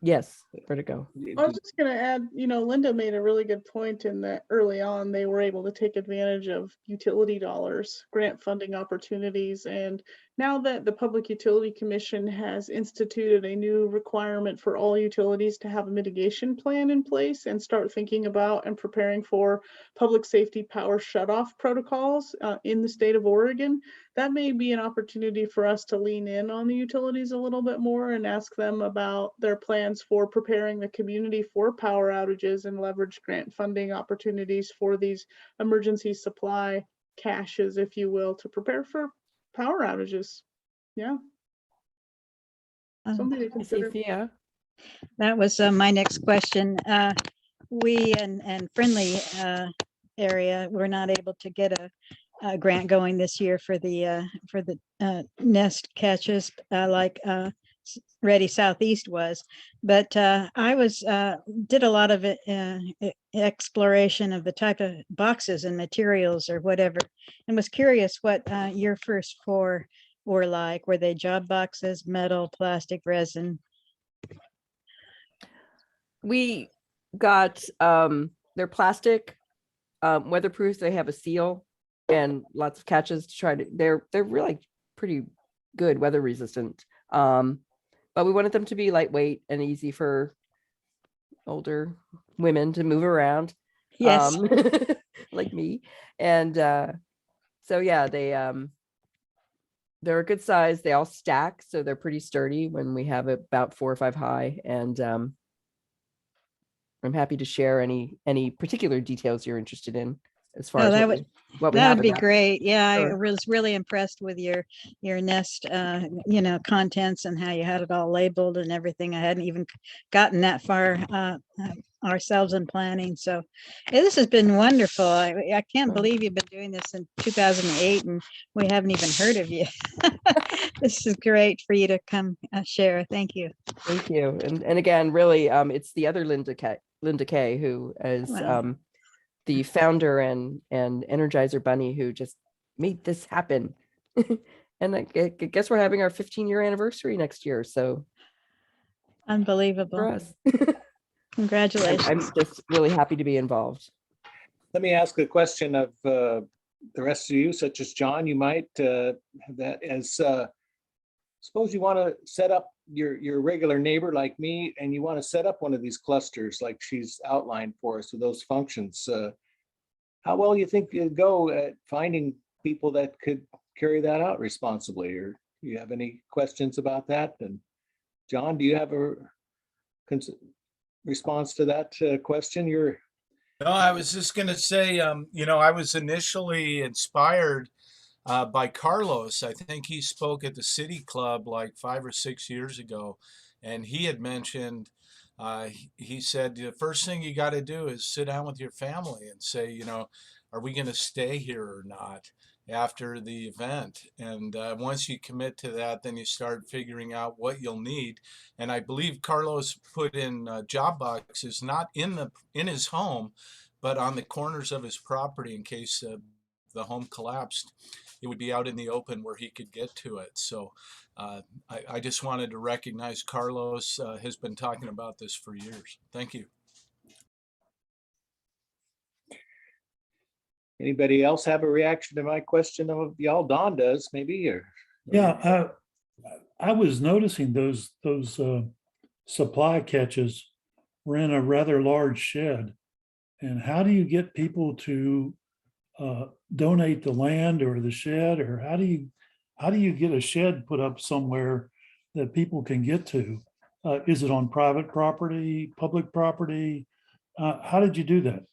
Speaker 14: Yes, where'd it go?
Speaker 12: I was just going to add, Linda made a really good point in that early on they were able to take advantage of utility dollars, grant funding opportunities. And now that the Public Utility Commission has instituted a new requirement for all utilities to have a mitigation plan in place and start thinking about and preparing for public safety power shutoff protocols in the state of Oregon, that may be an opportunity for us to lean in on the utilities a little bit more and ask them about their plans for preparing the community for power outages and leverage grant funding opportunities for these emergency supply caches, if you will, to prepare for power outages. Yeah. Something to consider.
Speaker 14: Yeah.
Speaker 1: That was my next question. We and Friendly area were not able to get a grant going this year for the nest catches like Ready Southeast was, but I did a lot of exploration of the type of boxes and materials or whatever, and was curious what your first four were like. Were they job boxes, metal, plastic, resin?
Speaker 14: We got they're plastic, weatherproof. They have a seal and lots of catches to try to. They're really pretty good, weather resistant. But we wanted them to be lightweight and easy for older women to move around.
Speaker 1: Yes,
Speaker 14: like me. And so yeah, they're a good size. They all stack, so they're pretty sturdy when we have about 4 or 5 high. And I'm happy to share any particular details you're interested in as far as what we
Speaker 1: that
Speaker 14: have
Speaker 1: would be
Speaker 14: in that.
Speaker 1: great. Yeah,
Speaker 14: Sure.
Speaker 1: I was really impressed with your nest, contents and how you had it all labeled and everything. I hadn't even gotten that far ourselves in planning. So this has been wonderful. I can't believe you've been doing this in 2008 and we haven't even heard of you. This is great for you to come share. Thank you.
Speaker 14: Thank you. And again, really, it's the other Linda Kay, who is
Speaker 1: Wow.
Speaker 14: the founder and Energizer Bunny, who just made this happen. And I guess we're having our 15-year anniversary next year. So
Speaker 1: Unbelievable.
Speaker 14: for us.
Speaker 1: Congratulations.
Speaker 14: I'm just really happy to be involved.
Speaker 3: Let me ask a question of the rest of you, such as John, you might have that as, suppose you want to set up your regular neighbor like me, and you want to set up one of these clusters like she's outlined for us with those functions. How well you think you'd go at finding people that could carry that out responsibly? Or do you have any questions about that? And John, do you have a response to that question?
Speaker 10: No, I was just going to say, I was initially inspired by Carlos. I think he spoke at the City Club like 5 or 6 years ago, and he had mentioned, he said, the first thing you got to do is sit down with your family and say, are we going to stay here or not after the event? And once you commit to that, then you start figuring out what you'll need. And I believe Carlos put in job boxes, not in his home, but on the corners of his property in case the home collapsed. It would be out in the open where he could get to it. So I just wanted to recognize Carlos has been talking about this for years. Thank you.
Speaker 3: Anybody else have a reaction to my question of y'all? Don does maybe, or
Speaker 13: Yeah, I was noticing those supply catches were in a rather large shed. And how do you get people to donate the land or the shed, or how do you get a shed put up somewhere that people can get to? Is it on private property, public property? How did you do that?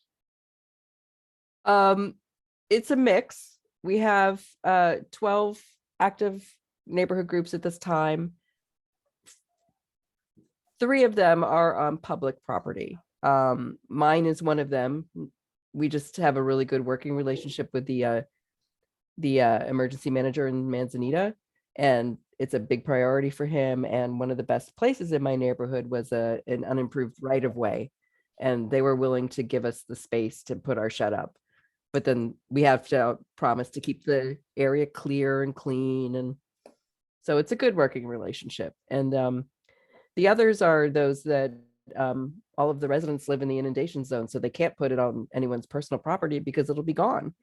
Speaker 14: It's a mix. We have 12 active neighborhood groups at this time. 3 of them are on public property. Mine is one of them. We just have a really good working relationship with the emergency manager in Manzanita, and it's a big priority for him. And one of the best places in my neighborhood was an unimproved right of way, and they were willing to give us the space to put our shed up. But then we have to promise to keep the area clear and clean, and so it's a good working relationship. And the others are those that all of the residents live in the inundation zone, so they can't put it on anyone's personal property because it'll be gone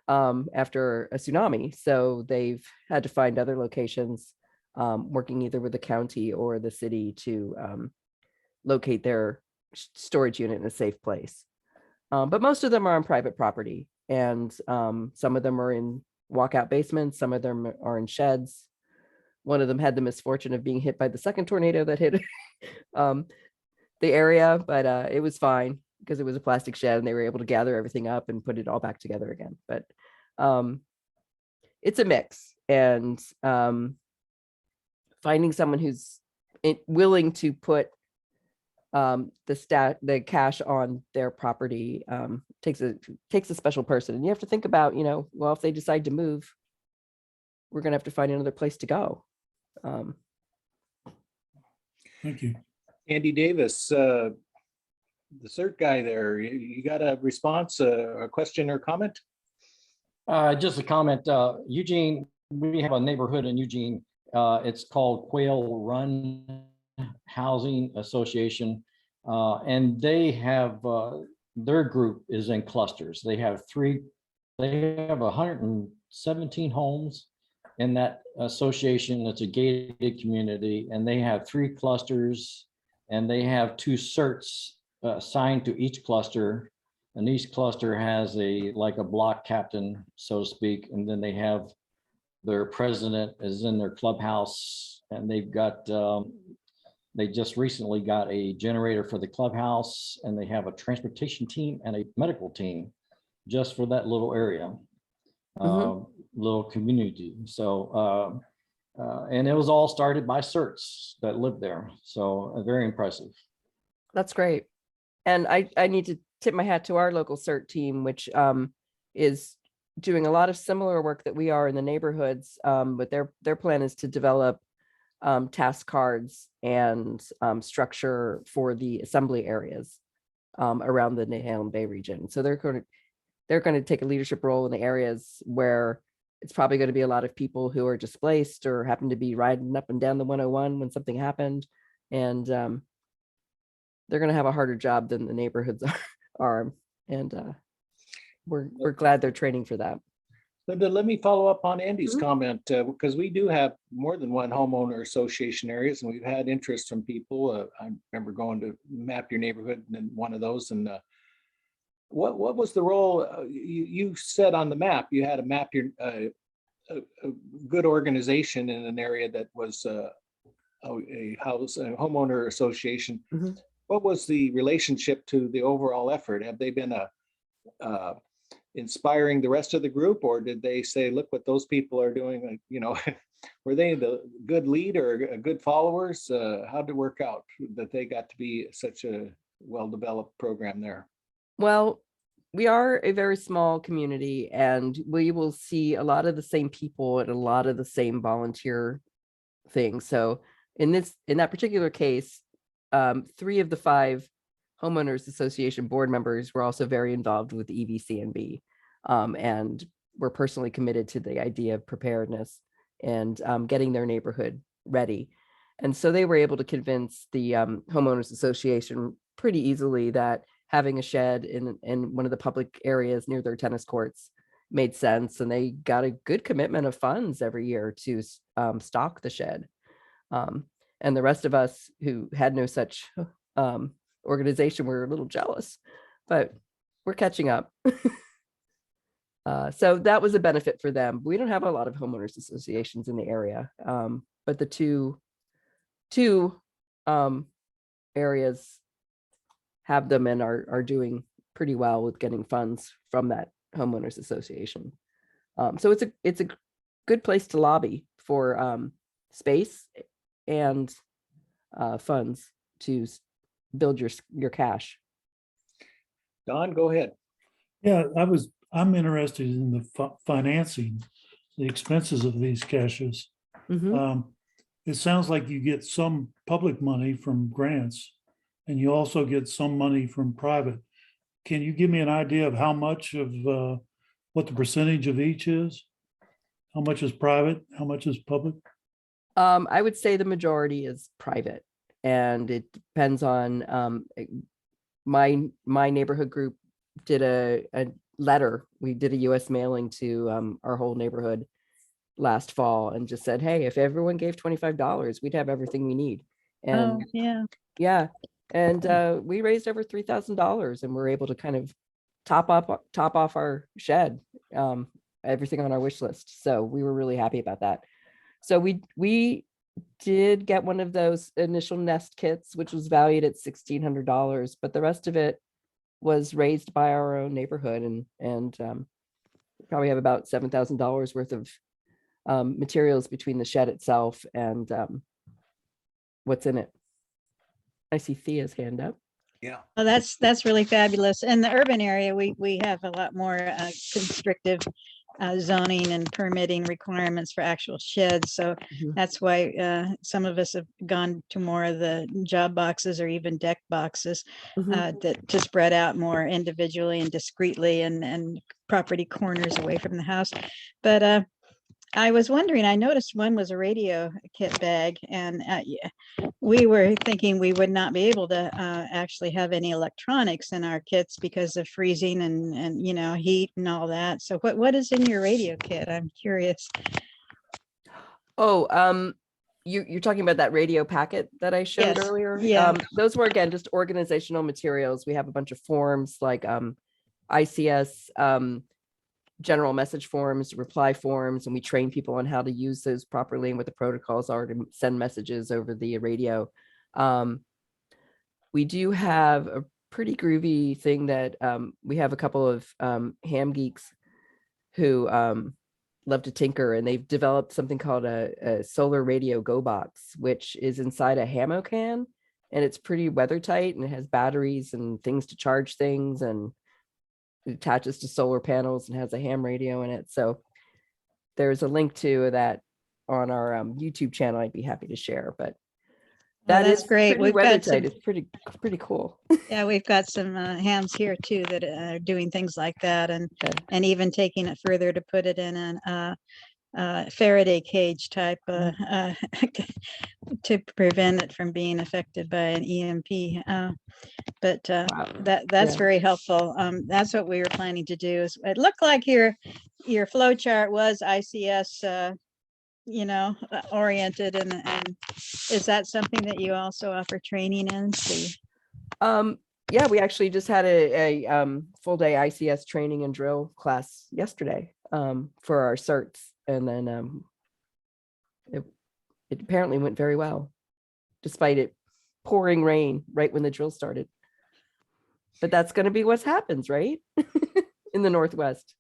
Speaker 14: after a tsunami. So they've had to find other locations, working either with the county or the city to locate their storage unit in a safe place. But most of them are on private property, and some of them are in walkout basements, some of them are in sheds. One of them had the misfortune of being hit by the second tornado that hit the area, but it was fine because it was a plastic shed and they were able to gather everything up and put it all back together again. But it's a mix, and finding someone who's willing to put the cash on their property takes a special person. And you have to think about, well, if they decide to move, we're going to have to find another place to go.
Speaker 13: Thank you.
Speaker 3: Andy Davis, the CERT guy there, you got a response, a question or comment?
Speaker 6: Just a comment. Eugene, we have a neighborhood in Eugene. It's called Quail Run Housing Association, and they have their group is in clusters. They have 117 homes in that association. It's a gated community, and they have 3 clusters, and they have 2 CERTs assigned to each cluster, and each cluster has like a block captain, so to speak, and then they have their president is in their clubhouse, and they've got they just recently got a generator for the clubhouse, and they have a transportation team and a medical team just for that little area, little community. So and it was all started by CERTs that lived there. So very impressive.
Speaker 14: That's great. And I need to tip my hat to our local CERT team, which is doing a lot of similar work that we are in the neighborhoods. But their plan is to develop task cards and structure for the assembly areas around the Nahalem Bay region. So they're going to take a leadership role in the areas where it's probably going to be a lot of people who are displaced or happen to be riding up and down the 101 when something happened. And they're going to have a harder job than the neighborhoods are. And we're glad they're training for that.
Speaker 3: Linda, let me follow up on Andy's
Speaker 9: Mhm.
Speaker 3: comment, because we do have more than one homeowner association areas, and we've had interest from people. I remember going to map your neighborhood in one of those, and what was the role? You said on the map, you had to map a good organization in an area that was a homeowner association.
Speaker 14: Mhm.
Speaker 3: What was the relationship to the overall effort? Have they been inspiring the rest of the group, or did they say, look what those people are doing? Were they the good lead or good followers? How did it work out that they got to be such a well-developed program there?
Speaker 14: Well, we are a very small community, and we will see a lot of the same people and a lot of the same volunteer things. So in that particular case, 3 of the 5 homeowners association board members were also very involved with EVCNB, and were personally committed to the idea of preparedness and getting their neighborhood ready. And so they were able to convince the homeowners association pretty easily that having a shed in one of the public areas near their tennis courts made sense, and they got a good commitment of funds every year to stock the shed. And the rest of us who had no such organization were a little jealous, but we're catching up. So that was a benefit for them. We don't have a lot of homeowners associations in the area, but the two areas have them and are doing pretty well with getting funds from that homeowners association. So it's a good place to lobby for space and funds to build your cache.
Speaker 3: Don, go ahead.
Speaker 13: Yeah, I'm interested in the financing, the expenses of these caches.
Speaker 14: Mhm.
Speaker 13: It sounds like you get some public money from grants, and you also get some money from private. Can you give me an idea of how much of what the percentage of each is? How much is private? How much is public?
Speaker 14: I would say the majority is private, and it depends on my neighborhood group did a letter. We did a US mailing to our whole neighborhood last fall and just said, hey, if everyone gave $25, we'd have everything we need. And
Speaker 1: yeah.
Speaker 14: And we raised over $3,000, and we're able to kind of top off our shed, everything on our wish list. So we were really happy about that. So we did get one of those initial nest kits, which was valued at $1,600, but the rest of it was raised by our own neighborhood, and probably have about $7,000 worth of materials between the shed itself and what's in it. I see Thea's hand up.
Speaker 3: Yeah.
Speaker 1: Well, that's really fabulous. In the urban area, we have a lot more constrictive zoning and permitting requirements for actual sheds. So that's why some of us have gone to more of the job boxes or even deck boxes that to spread out more individually and discreetly and property corners away from the house. But I was wondering, I noticed one was a radio kit bag, and we were thinking we would not be able to actually have any electronics in our kits because of freezing and heat and all that. So what is in your radio kit? I'm curious.
Speaker 14: Oh, you're talking about that radio packet that I showed
Speaker 1: Yes.
Speaker 14: earlier?
Speaker 1: Yeah.
Speaker 14: Those were, again, just organizational materials. We have a bunch of forms like ICS general message forms, reply forms, and we train people on how to use those properly and what the protocols are to send messages over the radio. We do have a pretty groovy thing that we have a couple of ham geeks who love to tinker, and they've developed something called a solar radio go box, which is inside a Hamo can, and it's pretty weather tight, and it has batteries and things to charge things, and it attaches to solar panels and has a ham radio in it. So there's a link to that on our YouTube channel. I'd be happy to share, but
Speaker 1: that's great. We've got some,
Speaker 14: it's pretty cool.
Speaker 1: Yeah, we've got some hams here too that are doing things like that, and even taking it further to put it in Faraday cage type to prevent it from being affected by an EMP. But that's
Speaker 14: Yeah.
Speaker 1: very helpful. That's what we were planning to do. Is it looked like your flow chart was ICS, oriented, and is that something that you also offer training in?
Speaker 14: Yeah, we actually just had a full day ICS training and drill class yesterday for our certs, and then it apparently went very well, despite it pouring rain right when the drill started. But that's going to be what happens, right? In the Northwest.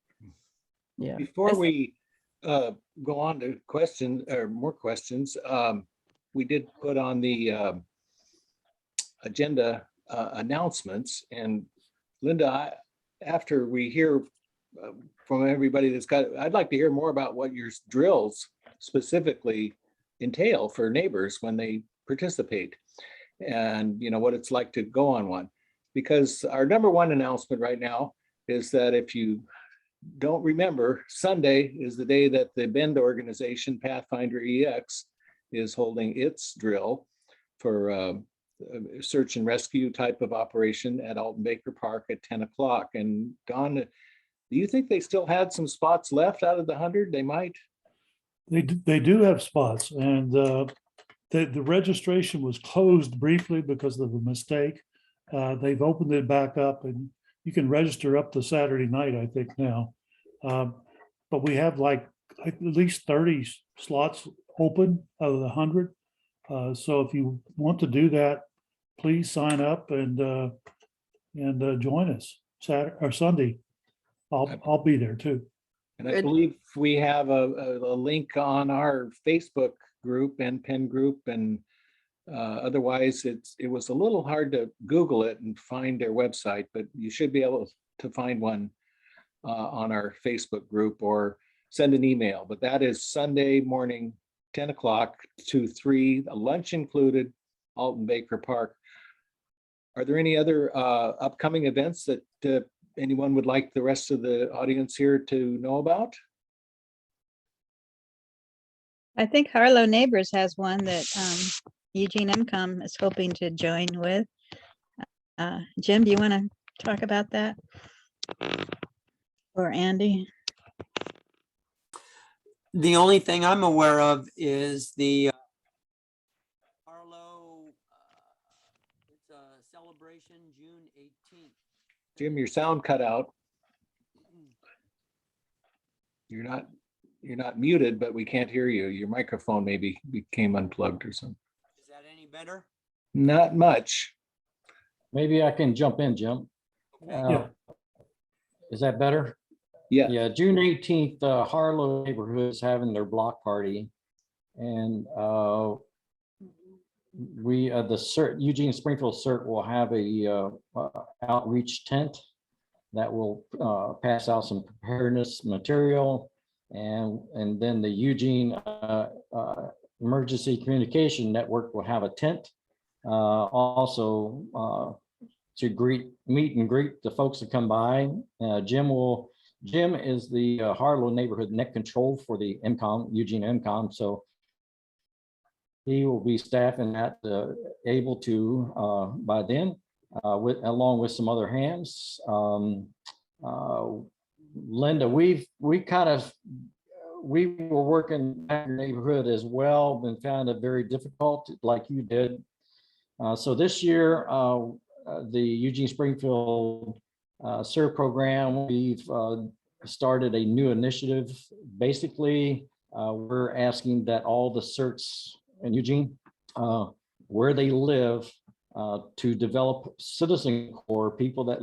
Speaker 14: Yeah.
Speaker 3: Before we go on to questions or more questions, we did put on the agenda announcements. And Linda, after we hear from everybody I'd like to hear more about what your drills specifically entail for neighbors when they participate, and what it's like to go on one. Because our number one announcement right now is that if you don't remember, Sunday is the day that the Bend organization, Pathfinder EX, is holding its drill for search and rescue type of operation at Alton Baker Park at 10 o'clock. And Don, do you think they still had some spots left out of the 100? They might.
Speaker 13: They do have spots, and the registration was closed briefly because of a mistake. They've opened it back up, and you can register up to Saturday night, I think now. But we have like at least 30 slots open out of the 100. So if you want to do that, please sign up and join us Saturday or Sunday. I'll be there too.
Speaker 3: And I believe we have a link on our Facebook group, ENPN group, and otherwise it was a little hard to Google it and find their website, but you should be able to find one on our Facebook group or send an email. But that is Sunday morning, 10 o'clock to 3, a lunch included, Alton Baker Park. Are there any other upcoming events that anyone would like the rest of the audience here to know about?
Speaker 1: I think Harlow Neighbors has one that Eugene ENPN is hoping to join with. Jim, do you want to talk about that? Or Andy?
Speaker 4: The only thing I'm aware of is the Harlow it's a celebration June 18th.
Speaker 3: Jim, your sound cut out. You're not muted, but we can't hear you. Your microphone maybe became unplugged or something.
Speaker 4: Is that any better?
Speaker 3: Not much.
Speaker 6: Maybe I can jump in, Jim.
Speaker 13: Yeah.
Speaker 6: Is that better?
Speaker 3: Yeah.
Speaker 6: Yeah, June 18th, Harlow neighborhood is having their block party. And we, the CERT, Eugene Springfield CERT will have a outreach tent that will pass out some preparedness material. And then the Eugene Emergency Communication Network will have a tent also to meet and greet the folks that come by. Jim is the Harlow neighborhood net control for the ENPN, Eugene ENPN. So he will be staffing that, able to by then, along with some other hands. Linda, we were working in that neighborhood as well, and found it very difficult, like you did. So this year, the Eugene Springfield CERT program, we've started a new initiative. Basically, we're asking that all the CERTs in Eugene, where they live, to develop citizen core, people that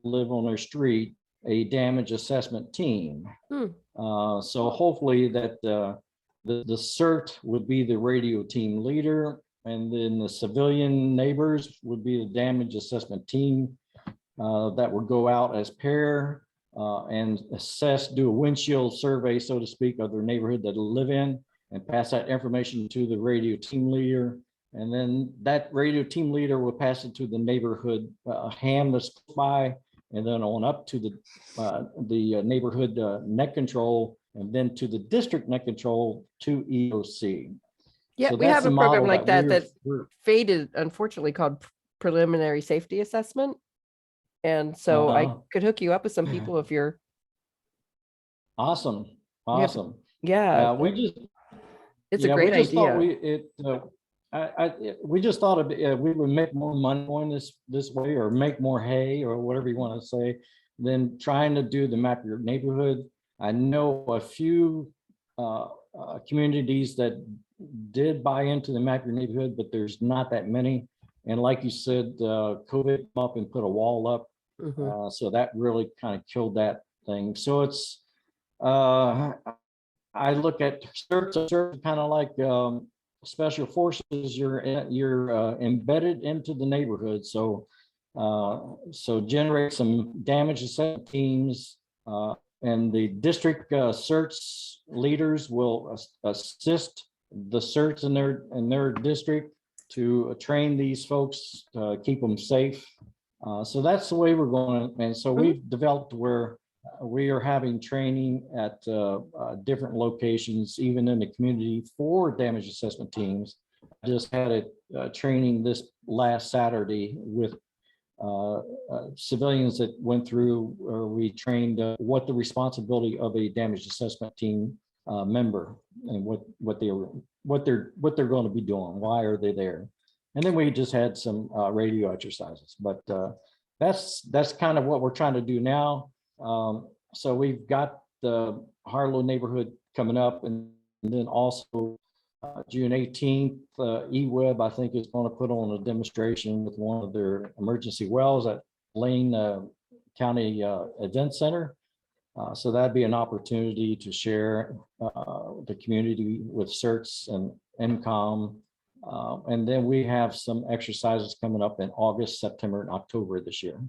Speaker 6: live on their street, a damage assessment team. So hopefully that the CERT would be the radio team leader, and then the civilian neighbors would be the damage assessment team that would go out as pair and assess, do a windshield survey, so to speak, of their neighborhood that they live in, and pass that information to the radio team leader. And then that radio team leader will pass it to the neighborhood ham that's by, and then on up to the neighborhood net control, and then to the district net control to EOC.
Speaker 14: Yeah,
Speaker 6: So
Speaker 14: we
Speaker 6: that's
Speaker 14: have
Speaker 6: the
Speaker 14: a program
Speaker 6: model
Speaker 14: like that
Speaker 6: we're-
Speaker 14: that faded, unfortunately, called preliminary safety assessment. And so I could hook you up with some people if you're
Speaker 6: Awesome,
Speaker 14: We have-
Speaker 6: awesome.
Speaker 14: yeah.
Speaker 6: We just
Speaker 14: It's a
Speaker 6: we
Speaker 14: great
Speaker 6: just thought
Speaker 14: idea.
Speaker 6: we just thought we would make more money going this way, or make more hay, or whatever you want to say, than trying to do the map your neighborhood. I know a few communities that did buy into the map your neighborhood, but there's not that many. And like you said, COVID came up and put a wall up. So that really kind of killed that thing. So it's, I look at certain kind of like special forces. You're embedded into the neighborhood. So generate some damage assessment teams, and the district search leaders will assist the search in their district to train these folks, keep them safe. So that's the way we're going. And so we've developed where we are having training at different locations, even in the community, for damage assessment teams. I just had a training this last Saturday with civilians that went through, we trained what the responsibility of a damage assessment team member, and what they're going to be doing, why are they there. And then we just had some radio exercises, but that's kind of what we're trying to do now. So we've got the Harlow neighborhood coming up, and then also June 18th, eWeb, I think, is going to put on a demonstration with one of their emergency wells at Lane County Event Center. So that'd be an opportunity to share the community with CERTS and ENCOM. And then we have some exercises coming up in August, September, and October this year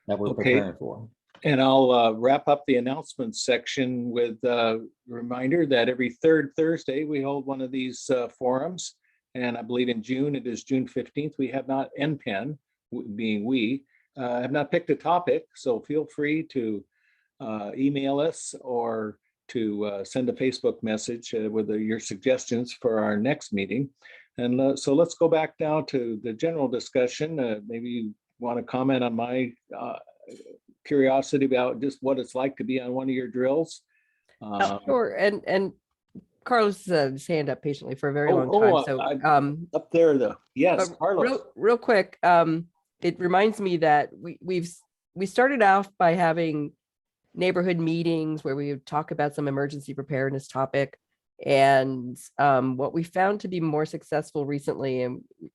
Speaker 6: that we're preparing for.
Speaker 3: And I'll wrap up the announcements section with a reminder that every third Thursday we hold one of these forums. And I believe in June, it is June 15th. We have not, ENPN, being we, have not picked a topic. So feel free to email us or to send a Facebook message with your suggestions for our next meeting. And so let's go back now to the general discussion. Maybe you want to comment on my curiosity about just what it's like to be on one of your drills.
Speaker 14: Sure. And Carlos has his hand up patiently for a very long time. So
Speaker 3: up there, though. Yes, Carlos.
Speaker 14: Real quick, it reminds me that we started off by having neighborhood meetings where we would talk about some emergency preparedness topic. And what we found to be more successful recently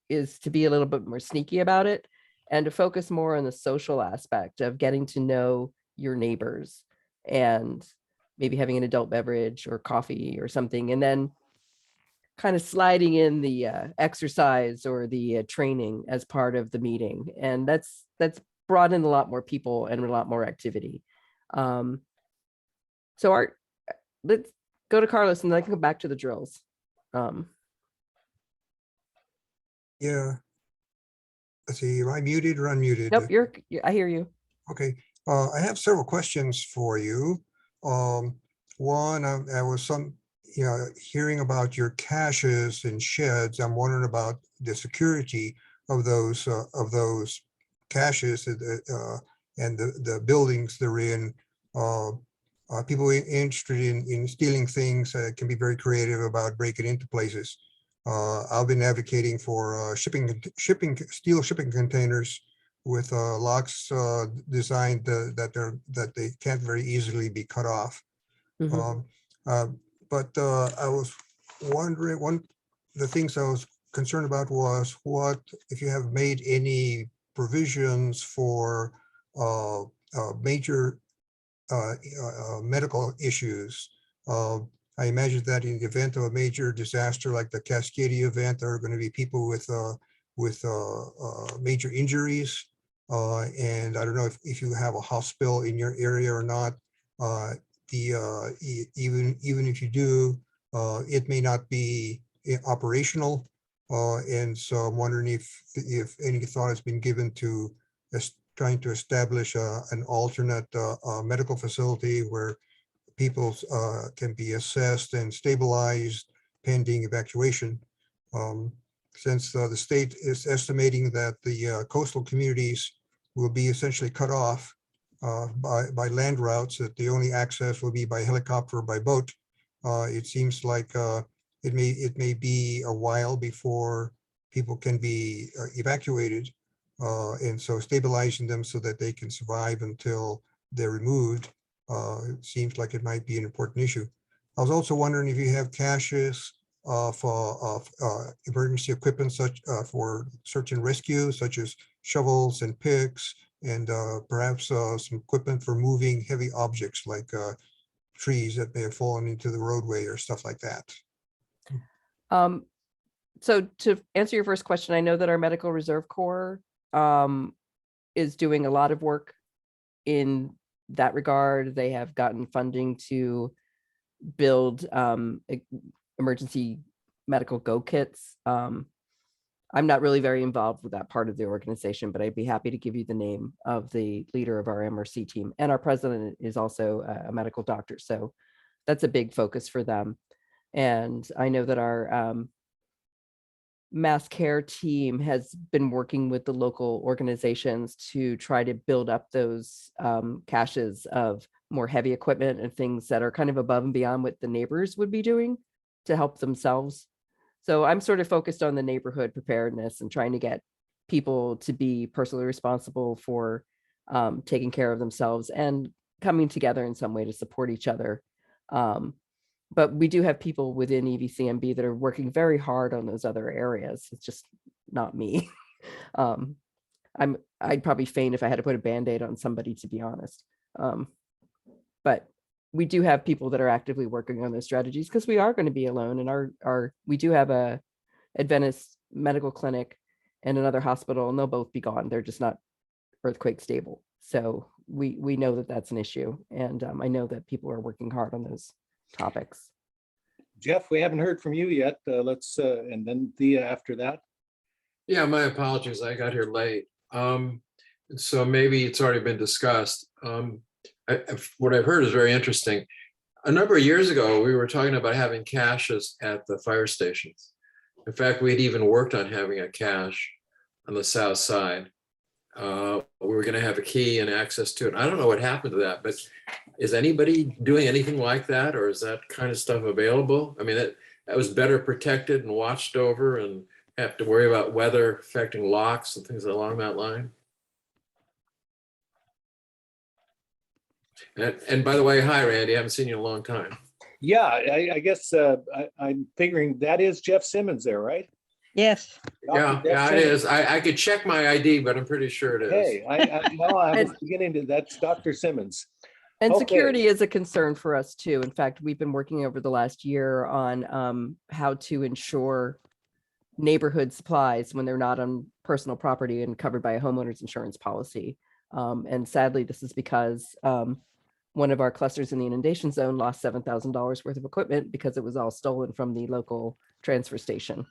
Speaker 14: is to be a little bit more sneaky about it, and to focus more on the social aspect of getting to know your neighbors, and maybe having an adult beverage or coffee or something, and then kind of sliding in the exercise or the training as part of the meeting. And that's brought in a lot more people and a lot more activity. So let's go to Carlos, and then I can go back to the drills.
Speaker 2: Yeah. Let's see, am I muted or unmuted?
Speaker 14: Nope, I hear you.
Speaker 2: Okay, I have several questions for you. One, I was hearing about your caches and sheds. I'm wondering about the security of those caches and the buildings they're in. People interested in stealing things can be very creative about breaking into places. I've been advocating for steel shipping containers with locks designed that they can't very easily be cut off. But I was wondering, one of the things I was concerned about was what if you have made any provisions for major medical issues. I imagine that in the event of a major disaster like the Cascadia event, there are going to be people with major injuries. And I don't know if you have a hospital in your area or not. Even if you do, it may not be operational. And so I'm wondering if any thought has been given to trying to establish an alternate medical facility where people can be assessed and stabilized pending evacuation. Since the state is estimating that the coastal communities will be essentially cut off by land routes, that the only access will be by helicopter or by boat. It seems like it may be a while before people can be evacuated, and so stabilizing them so that they can survive until they're removed. It seems like it might be an important issue. I was also wondering if you have caches of emergency equipment such for search and rescue, such as shovels and picks, and perhaps some equipment for moving heavy objects like trees that may have fallen into the roadway or stuff like that.
Speaker 14: So to answer your first question, I know that our Medical Reserve Corps is doing a lot of work in that regard. They have gotten funding to build emergency medical go kits. I'm not really very involved with that part of the organization, but I'd be happy to give you the name of the leader of our MRC team. And our president is also a medical doctor. So that's a big focus for them. And I know that our mass care team has been working with the local organizations to try to build up those caches of more heavy equipment and things that are kind of above and beyond what the neighbors would be doing to help themselves. So I'm sort of focused on the neighborhood preparedness and trying to get people to be personally responsible for taking care of themselves and coming together in some way to support each other. But we do have people within EVCMB that are working very hard on those other areas. It's just not me. I'd probably faint if I had to put a Band-Aid on somebody, to be honest. But we do have people that are actively working on those strategies because we are going to be alone. And we do have a Adventist medical clinic and another hospital, and they'll both be gone. They're just not earthquake stable. So we know that that's an issue. And I know that people are working hard on those topics.
Speaker 3: Jeff, we haven't heard from you yet. Let's and then Thea after that.
Speaker 15: Yeah, my apologies. I got here late. So maybe it's already been discussed. What I've heard is very interesting. A number of years ago, we were talking about having caches at the fire stations. In fact, we'd even worked on having a cache on the south side. We were going to have a key and access to it. I don't know what happened to that, but is anybody doing anything like that, or is that kind of stuff available? I mean, that was better protected and watched over and have to worry about weather affecting locks and things along that line. And by the way, hi, Randy. I haven't seen you in a long time.
Speaker 3: Yeah, I guess I'm figuring that is Jeff Simmons there, right?
Speaker 1: Yes.
Speaker 15: Yeah, it is. I could check my ID, but I'm pretty sure it is.
Speaker 3: Hey, I was beginning to, that's Dr. Simmons.
Speaker 14: And
Speaker 3: Okay.
Speaker 14: security is a concern for us too. In fact, we've been working over the last year on how to ensure neighborhood supplies when they're not on personal property and covered by a homeowner's insurance policy. And sadly, this is because one of our clusters in the inundation zone lost $7,000 worth of equipment because it was all stolen from the local transfer station.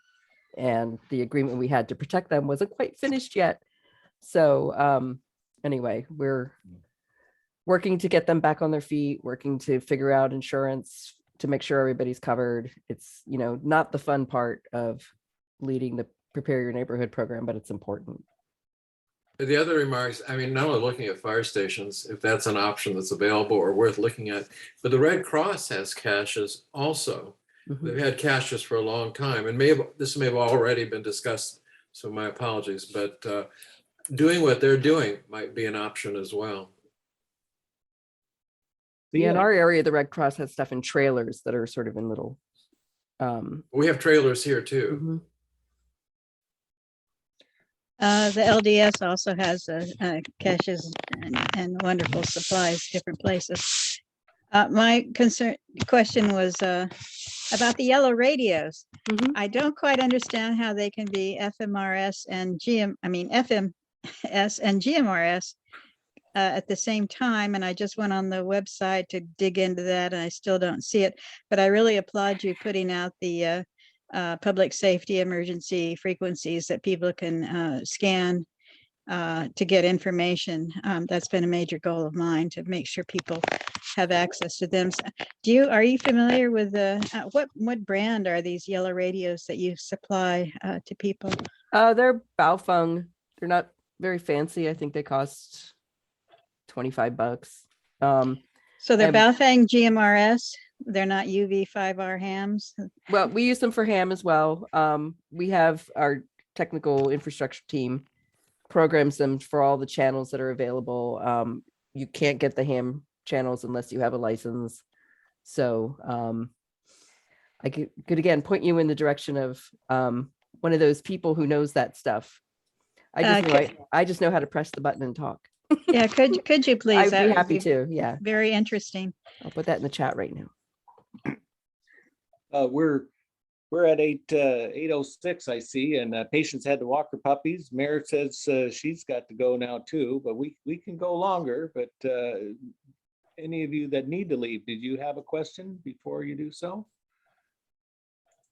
Speaker 14: And the agreement we had to protect them wasn't quite finished yet. So anyway, we're working to get them back on their feet, working to figure out insurance to make sure everybody's covered. It's, not the fun part of leading the Prepare Your Neighborhood program, but it's important.
Speaker 15: The other remarks, I mean, not only looking at fire stations, if that's an option that's available or worth looking at, but the Red Cross has caches also. Mm-hmm. They've had caches for a long time, and this may have already been discussed, so my apologies, but doing what they're doing might be an option as well.
Speaker 14: Yeah, in our area, the Red Cross has stuff in trailers that are sort of in little.
Speaker 15: We have trailers here too.
Speaker 14: Mm-hmm.
Speaker 1: The LDS also has caches and wonderful supplies, different places. My question was about the yellow radios.
Speaker 14: Mm-hmm.
Speaker 1: I don't quite understand how they can be FMRS and FMS and GMRS at the same time. And I just went on the website to dig into that, and I still don't see it. But I really applaud you putting out the public safety emergency frequencies that people can scan to get information. That's been a major goal of mine, to make sure people have access to them. So are you familiar with what brand are these yellow radios that you supply to people?
Speaker 14: They're Baofeng. They're not very fancy. I think they cost $25.
Speaker 1: So they're
Speaker 14: and-
Speaker 1: Baofeng GMRS. They're not UV5R hams.
Speaker 14: Well, we use them for ham as well. We have our technical infrastructure team programs them for all the channels that are available. You can't get the ham channels unless you have a license. So I could again point you in the direction of one of those people who knows that stuff. I just know how to press the button and talk.
Speaker 1: Yeah, could you please?
Speaker 14: I'd
Speaker 1: That
Speaker 14: be
Speaker 1: would
Speaker 14: happy to. Yeah,
Speaker 1: very interesting.
Speaker 14: I'll put that in the chat right now.
Speaker 3: We're at 8:06, I see, and patients had to walk her puppies. Mayor says she's got to go now too, but we can go longer. But any of you that need to leave, did you have a question before you do so?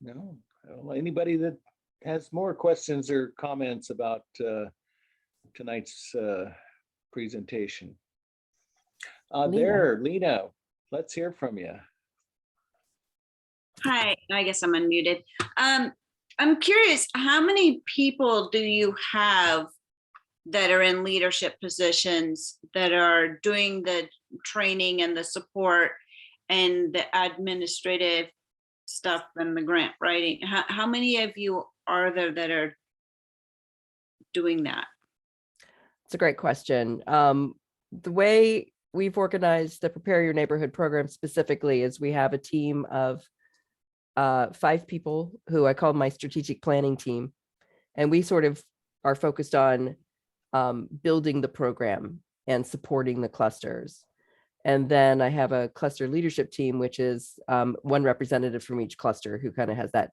Speaker 3: No. Well, anybody that has more questions or comments about tonight's presentation? There, Lena, let's hear from you.
Speaker 5: Hi, I guess I'm unmuted. I'm curious, how many people do you have that are in leadership positions that are doing the training and the support and the administrative stuff and the grant writing? How many of you are there that are doing that?
Speaker 14: It's a great question. The way we've organized the Prepare Your Neighborhood program specifically is we have a team of 5 people who I call my strategic planning team. And we sort of are focused on building the program and supporting the clusters. And then I have a cluster leadership team, which is one representative from each cluster who kind of has that.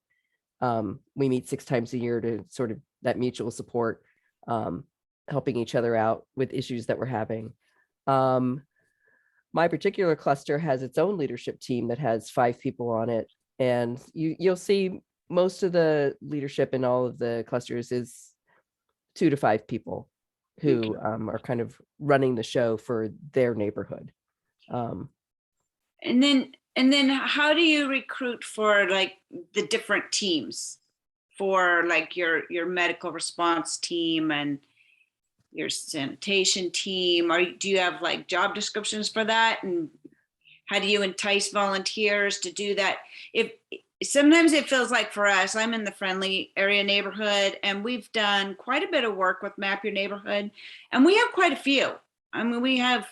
Speaker 14: We meet 6 times a year to sort of that mutual support, helping each other out with issues that we're having. My particular cluster has its own leadership team that has 5 people on it. And you'll see most of the leadership in all of the clusters is 2 to 5 people who are kind of running the show for their neighborhood.
Speaker 5: And then how do you recruit for like the different teams for like your medical response team and your sanitation team? Or do you have like job descriptions for that? And how do you entice volunteers to do that? If sometimes it feels like for us, I'm in the friendly area neighborhood, and we've done quite a bit of work with Map Your Neighborhood, and we have quite a few. I mean, I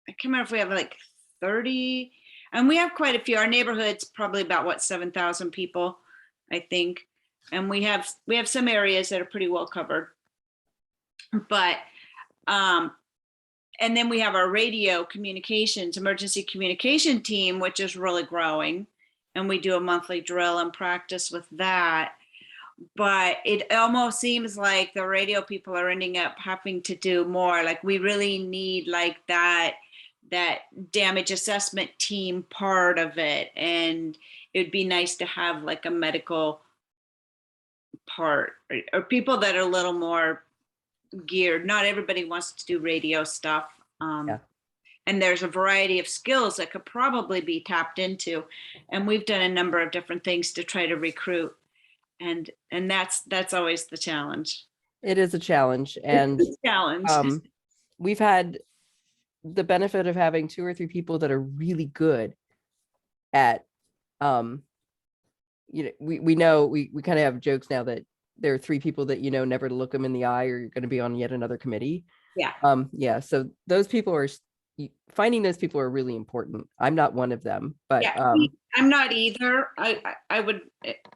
Speaker 5: can't remember if we have like 30, and we have quite a few. Our neighborhood's probably about 7,000 people, I think, and we have some areas that are pretty well covered, but and then we have our radio communications, emergency communication team, which is really growing. And we do a monthly drill and practice with that. But it almost seems like the radio people are ending up having to do more. Like we really need like that damage assessment team part of it. And it would be nice to have like a medical part or people that are a little more geared. Not everybody wants to do radio stuff. And there's a variety of skills that could probably be tapped into. And we've done a number of different things to try to recruit. And that's always the challenge.
Speaker 14: It is a challenge. And
Speaker 5: it's a challenge.
Speaker 14: We've had the benefit of having 2 or 3 people that are really good at, we know we kind of have jokes now that there are 3 people that never to look them in the eye, or you're going to be on yet another committee.
Speaker 5: Yeah.
Speaker 14: So those people finding those people are really important. I'm not one of them, but
Speaker 5: I'm not either. I would,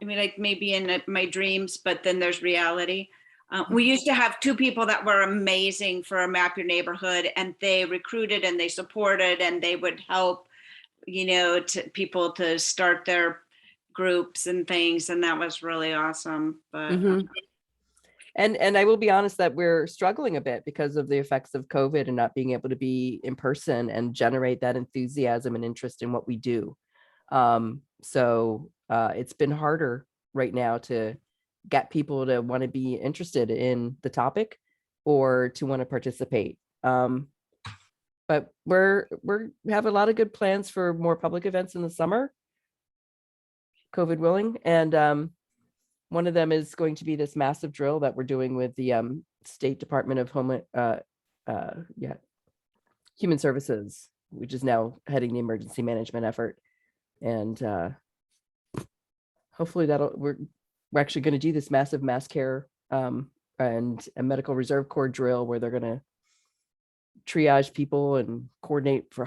Speaker 5: like maybe in my dreams, but then there's reality. We used to have 2 people that were amazing for Map Your Neighborhood, and they recruited and they supported and they would help, to people to start their groups and things, and that was really awesome. But
Speaker 14: and I will be honest that we're struggling a bit because of the effects of COVID and not being able to be in person and generate that enthusiasm and interest in what we do. So it's been harder right now to get people to want to be interested in the topic or to want to participate. but we have a lot of good plans for more public events in the summer, COVID willing. And one of them is going to be this massive drill that we're doing with the State Department of Human Services, which is now heading the emergency management effort. And hopefully we're actually going to do this massive mass care and a medical reserve corps drill where they're going to triage people and coordinate for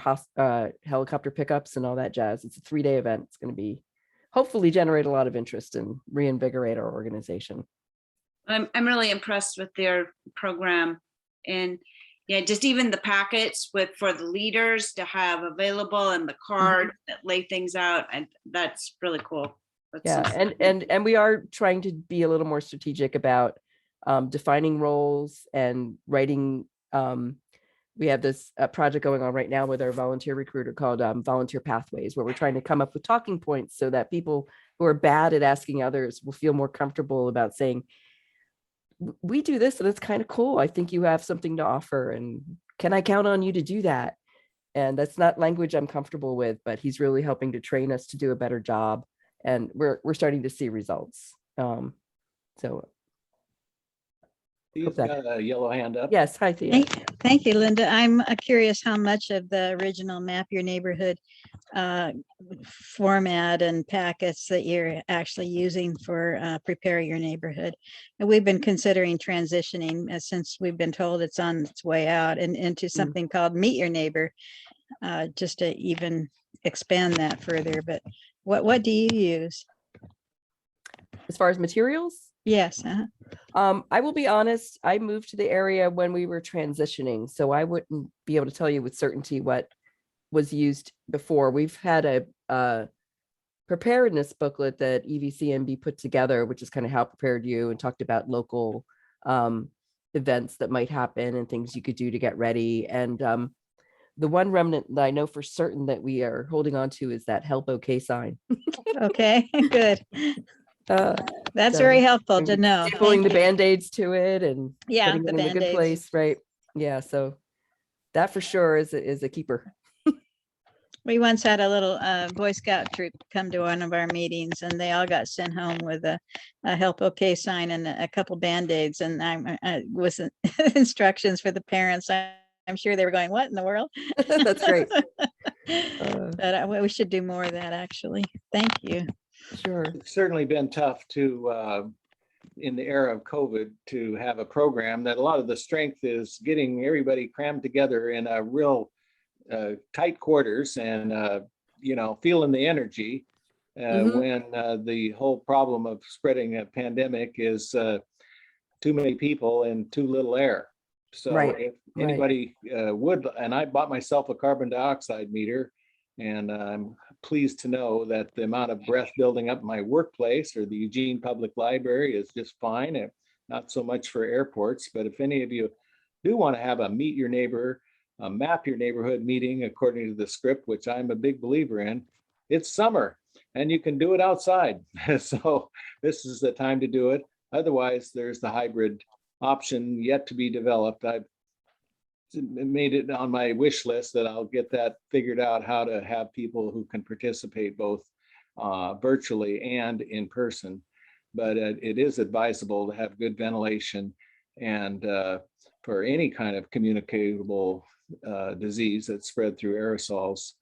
Speaker 14: helicopter pickups and all that jazz. It's a 3-day event. It's going to be hopefully generate a lot of interest and reinvigorate our organization.
Speaker 5: I'm really impressed with their program, and yeah, just even the packets for the leaders to have available and the card that lay things out, and that's really cool. That's
Speaker 14: and we are trying to be a little more strategic about defining roles and writing. We have this project going on right now with our volunteer recruiter called Volunteer Pathways, where we're trying to come up with talking points so that people who are bad at asking others will feel more comfortable about saying, we do this and it's kind of cool. I think you have something to offer, and can I count on you to do that? And that's not language I'm comfortable with, but he's really helping to train us to do a better job. And we're starting to see results. So
Speaker 3: He's got a yellow hand up.
Speaker 14: yes, hi Thea.
Speaker 1: Thank you, Linda. I'm curious how much of the original Map Your Neighborhood format and packets that you're actually using for Prepare Your Neighborhood. And we've been considering transitioning since we've been told it's on its way out and into something called Meet Your Neighbor, just to even expand that further. But what do you use?
Speaker 14: As far as materials?
Speaker 1: Yes.
Speaker 14: I will be honest, I moved to the area when we were transitioning, so I wouldn't be able to tell you with certainty what was used before. We've had a preparedness booklet that EVCMB put together, which is kind of how prepared you, and talked about local events that might happen and things you could do to get ready. And the one remnant that I know for certain that we are holding on to is that help OK sign.
Speaker 1: Okay, good. That's very helpful to know.
Speaker 14: Pulling the Band-Aids to it and
Speaker 1: yeah,
Speaker 14: putting
Speaker 1: the
Speaker 14: it in a good
Speaker 1: Band-Aids.
Speaker 14: place, right? Yeah, so that for sure is a keeper.
Speaker 1: We once had a little Boy Scout troop come to one of our meetings, and they all got sent home with a help OK sign and a couple Band-Aids, and I was instructions for the parents. I'm sure they were going, what in the world?
Speaker 14: That's great.
Speaker 1: But we should do more of that, actually. Thank you.
Speaker 14: Sure.
Speaker 3: It's certainly been tough to, in the era of COVID, to have a program that a lot of the strength is getting everybody crammed together in a real tight quarters and, feeling the energy when the whole problem of spreading a pandemic is too many people and too little air. So if anybody would, and I bought myself a carbon dioxide meter, and I'm pleased to know that the amount of breath building up in my workplace or the Eugene Public Library is just fine, and not so much for airports. But if any of you do want to have a Meet Your Neighbor, a Map Your Neighborhood meeting according to the script, which I'm a big believer in, it's summer and you can do it outside. So this is the time to do it. Otherwise, there's the hybrid option yet to be developed. I've made it on my wish list that I'll get that figured out, how to have people who can participate both virtually and in person. But it is advisable to have good ventilation, and for any kind of communicable disease that's spread through aerosols,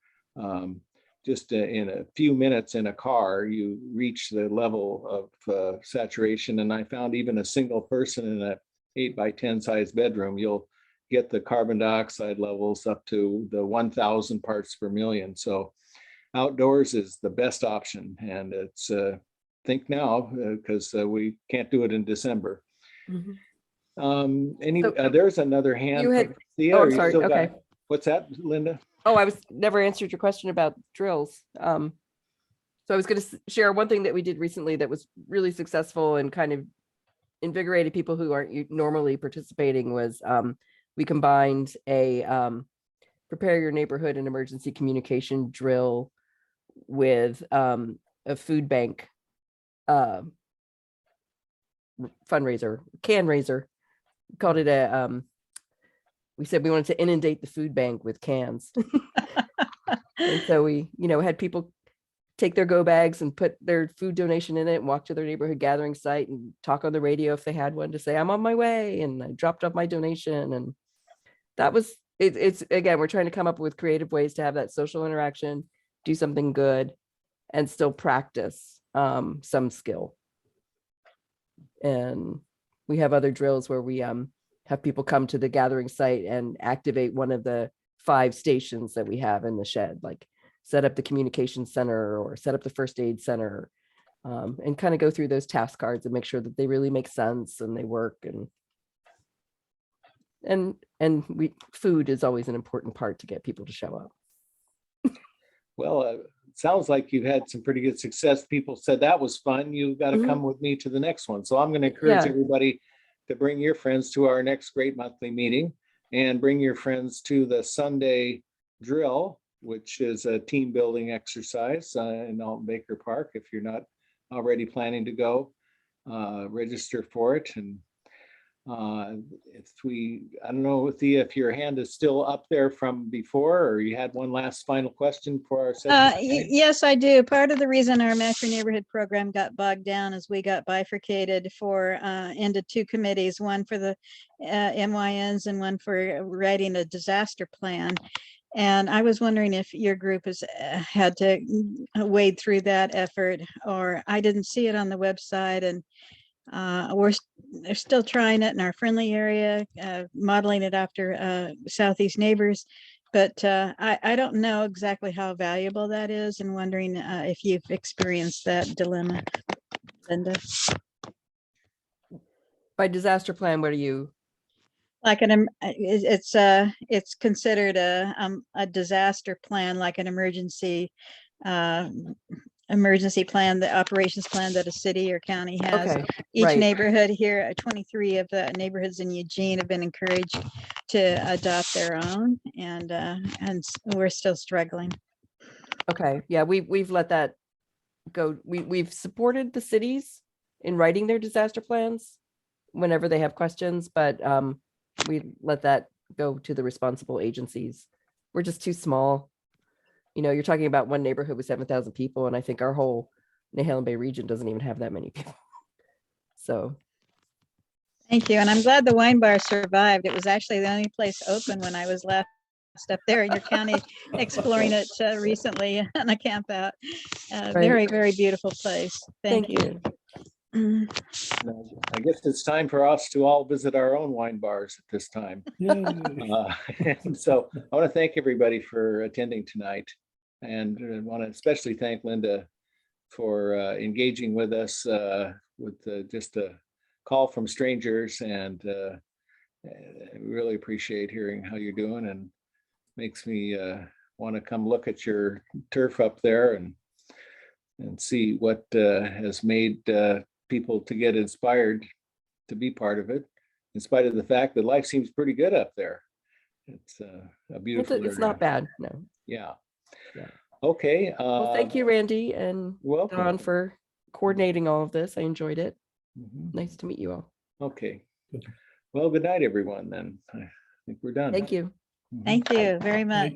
Speaker 3: just in a few minutes in a car, you reach the level of saturation. And I found even a single person in a 8x10 size bedroom, you'll get the carbon dioxide levels up to the 1,000 parts per million. So outdoors is the best option. And it's think now, because we can't do it in December. There's another hand.
Speaker 14: You had,
Speaker 3: Thea,
Speaker 14: I'm sorry. Okay.
Speaker 3: What's that, Linda?
Speaker 14: Oh, I was never answered your question about drills. So I was going to share one thing that we did recently that was really successful and kind of invigorated people who aren't normally participating. Was we combined a Prepare Your Neighborhood and emergency communication drill with a food bank fundraiser, can raiser. Called it a we said we wanted to inundate the food bank with cans. And so we, had people take their go bags and put their food donation in it and walk to their neighborhood gathering site and talk on the radio if they had one to say, I'm on my way, and I dropped off my donation. And that was, it's again, we're trying to come up with creative ways to have that social interaction, do something good, and still practice some skill. And we have other drills where we have people come to the gathering site and activate one of the 5 stations that we have in the shed, like set up the communication center or set up the first aid center, and kind of go through those task cards and make sure that they really make sense and they work. And food is always an important part to get people to show up.
Speaker 3: Well, it sounds like you've had some pretty good success. People said that was fun. You've got to come with me to the next one. So I'm going to encourage everybody to bring your friends to our next great monthly meeting, and bring your friends to the Sunday drill, which is a team building exercise in Alton Baker Park. If you're not already planning to go, register for it. And I don't know, Thea, if your hand is still up there from before, or you had one last final question for our session.
Speaker 1: Yes, I do. Part of the reason our Match Your Neighborhood program got bogged down is we got bifurcated into 2 committees, one for the MYNs and one for writing a disaster plan. And I was wondering if your group has had to wade through that effort, or I didn't see it on the website. And they're still trying it in our friendly area, modeling it after Southeast neighbors. But I don't know exactly how valuable that is, and wondering if you've experienced that dilemma, Linda.
Speaker 14: By disaster plan, what are you?
Speaker 1: Like it's considered a disaster plan, like an emergency plan, the operations plan that a city or county has.
Speaker 14: Okay,
Speaker 1: Each
Speaker 14: right.
Speaker 1: neighborhood here, 23 of the neighborhoods in Eugene have been encouraged to adopt their own, and we're still struggling.
Speaker 14: Okay, yeah, we've let that go. We've supported the cities in writing their disaster plans whenever they have questions, but we let that go to the responsible agencies. We're just too small. You're talking about one neighborhood with 7,000 people, and I think our whole Nahalem Bay region doesn't even have that many people. So.
Speaker 1: Thank you. And I'm glad the wine bar survived. It was actually the only place open when I was last up there in your county exploring it recently on a camp out. Very, very beautiful place. Thank you.
Speaker 3: I guess it's time for us to all visit our own wine bars at this time. And so I want to thank everybody for attending tonight, and I want to especially thank Linda for engaging with us with just a call from strangers, and really appreciate hearing how you're doing, and makes me want to come look at your turf up there and see what has made people to get inspired to be part of it, in spite of the fact that life seems pretty good up there. It's a beautiful
Speaker 14: It's not bad. No.
Speaker 3: Yeah. Okay.
Speaker 14: Well, thank you, Randy and Don, for coordinating all of this. I enjoyed it. Nice to meet you all.
Speaker 3: Okay. Well, good night, everyone. Then I think we're done.
Speaker 14: Thank you.
Speaker 1: Thank you very much.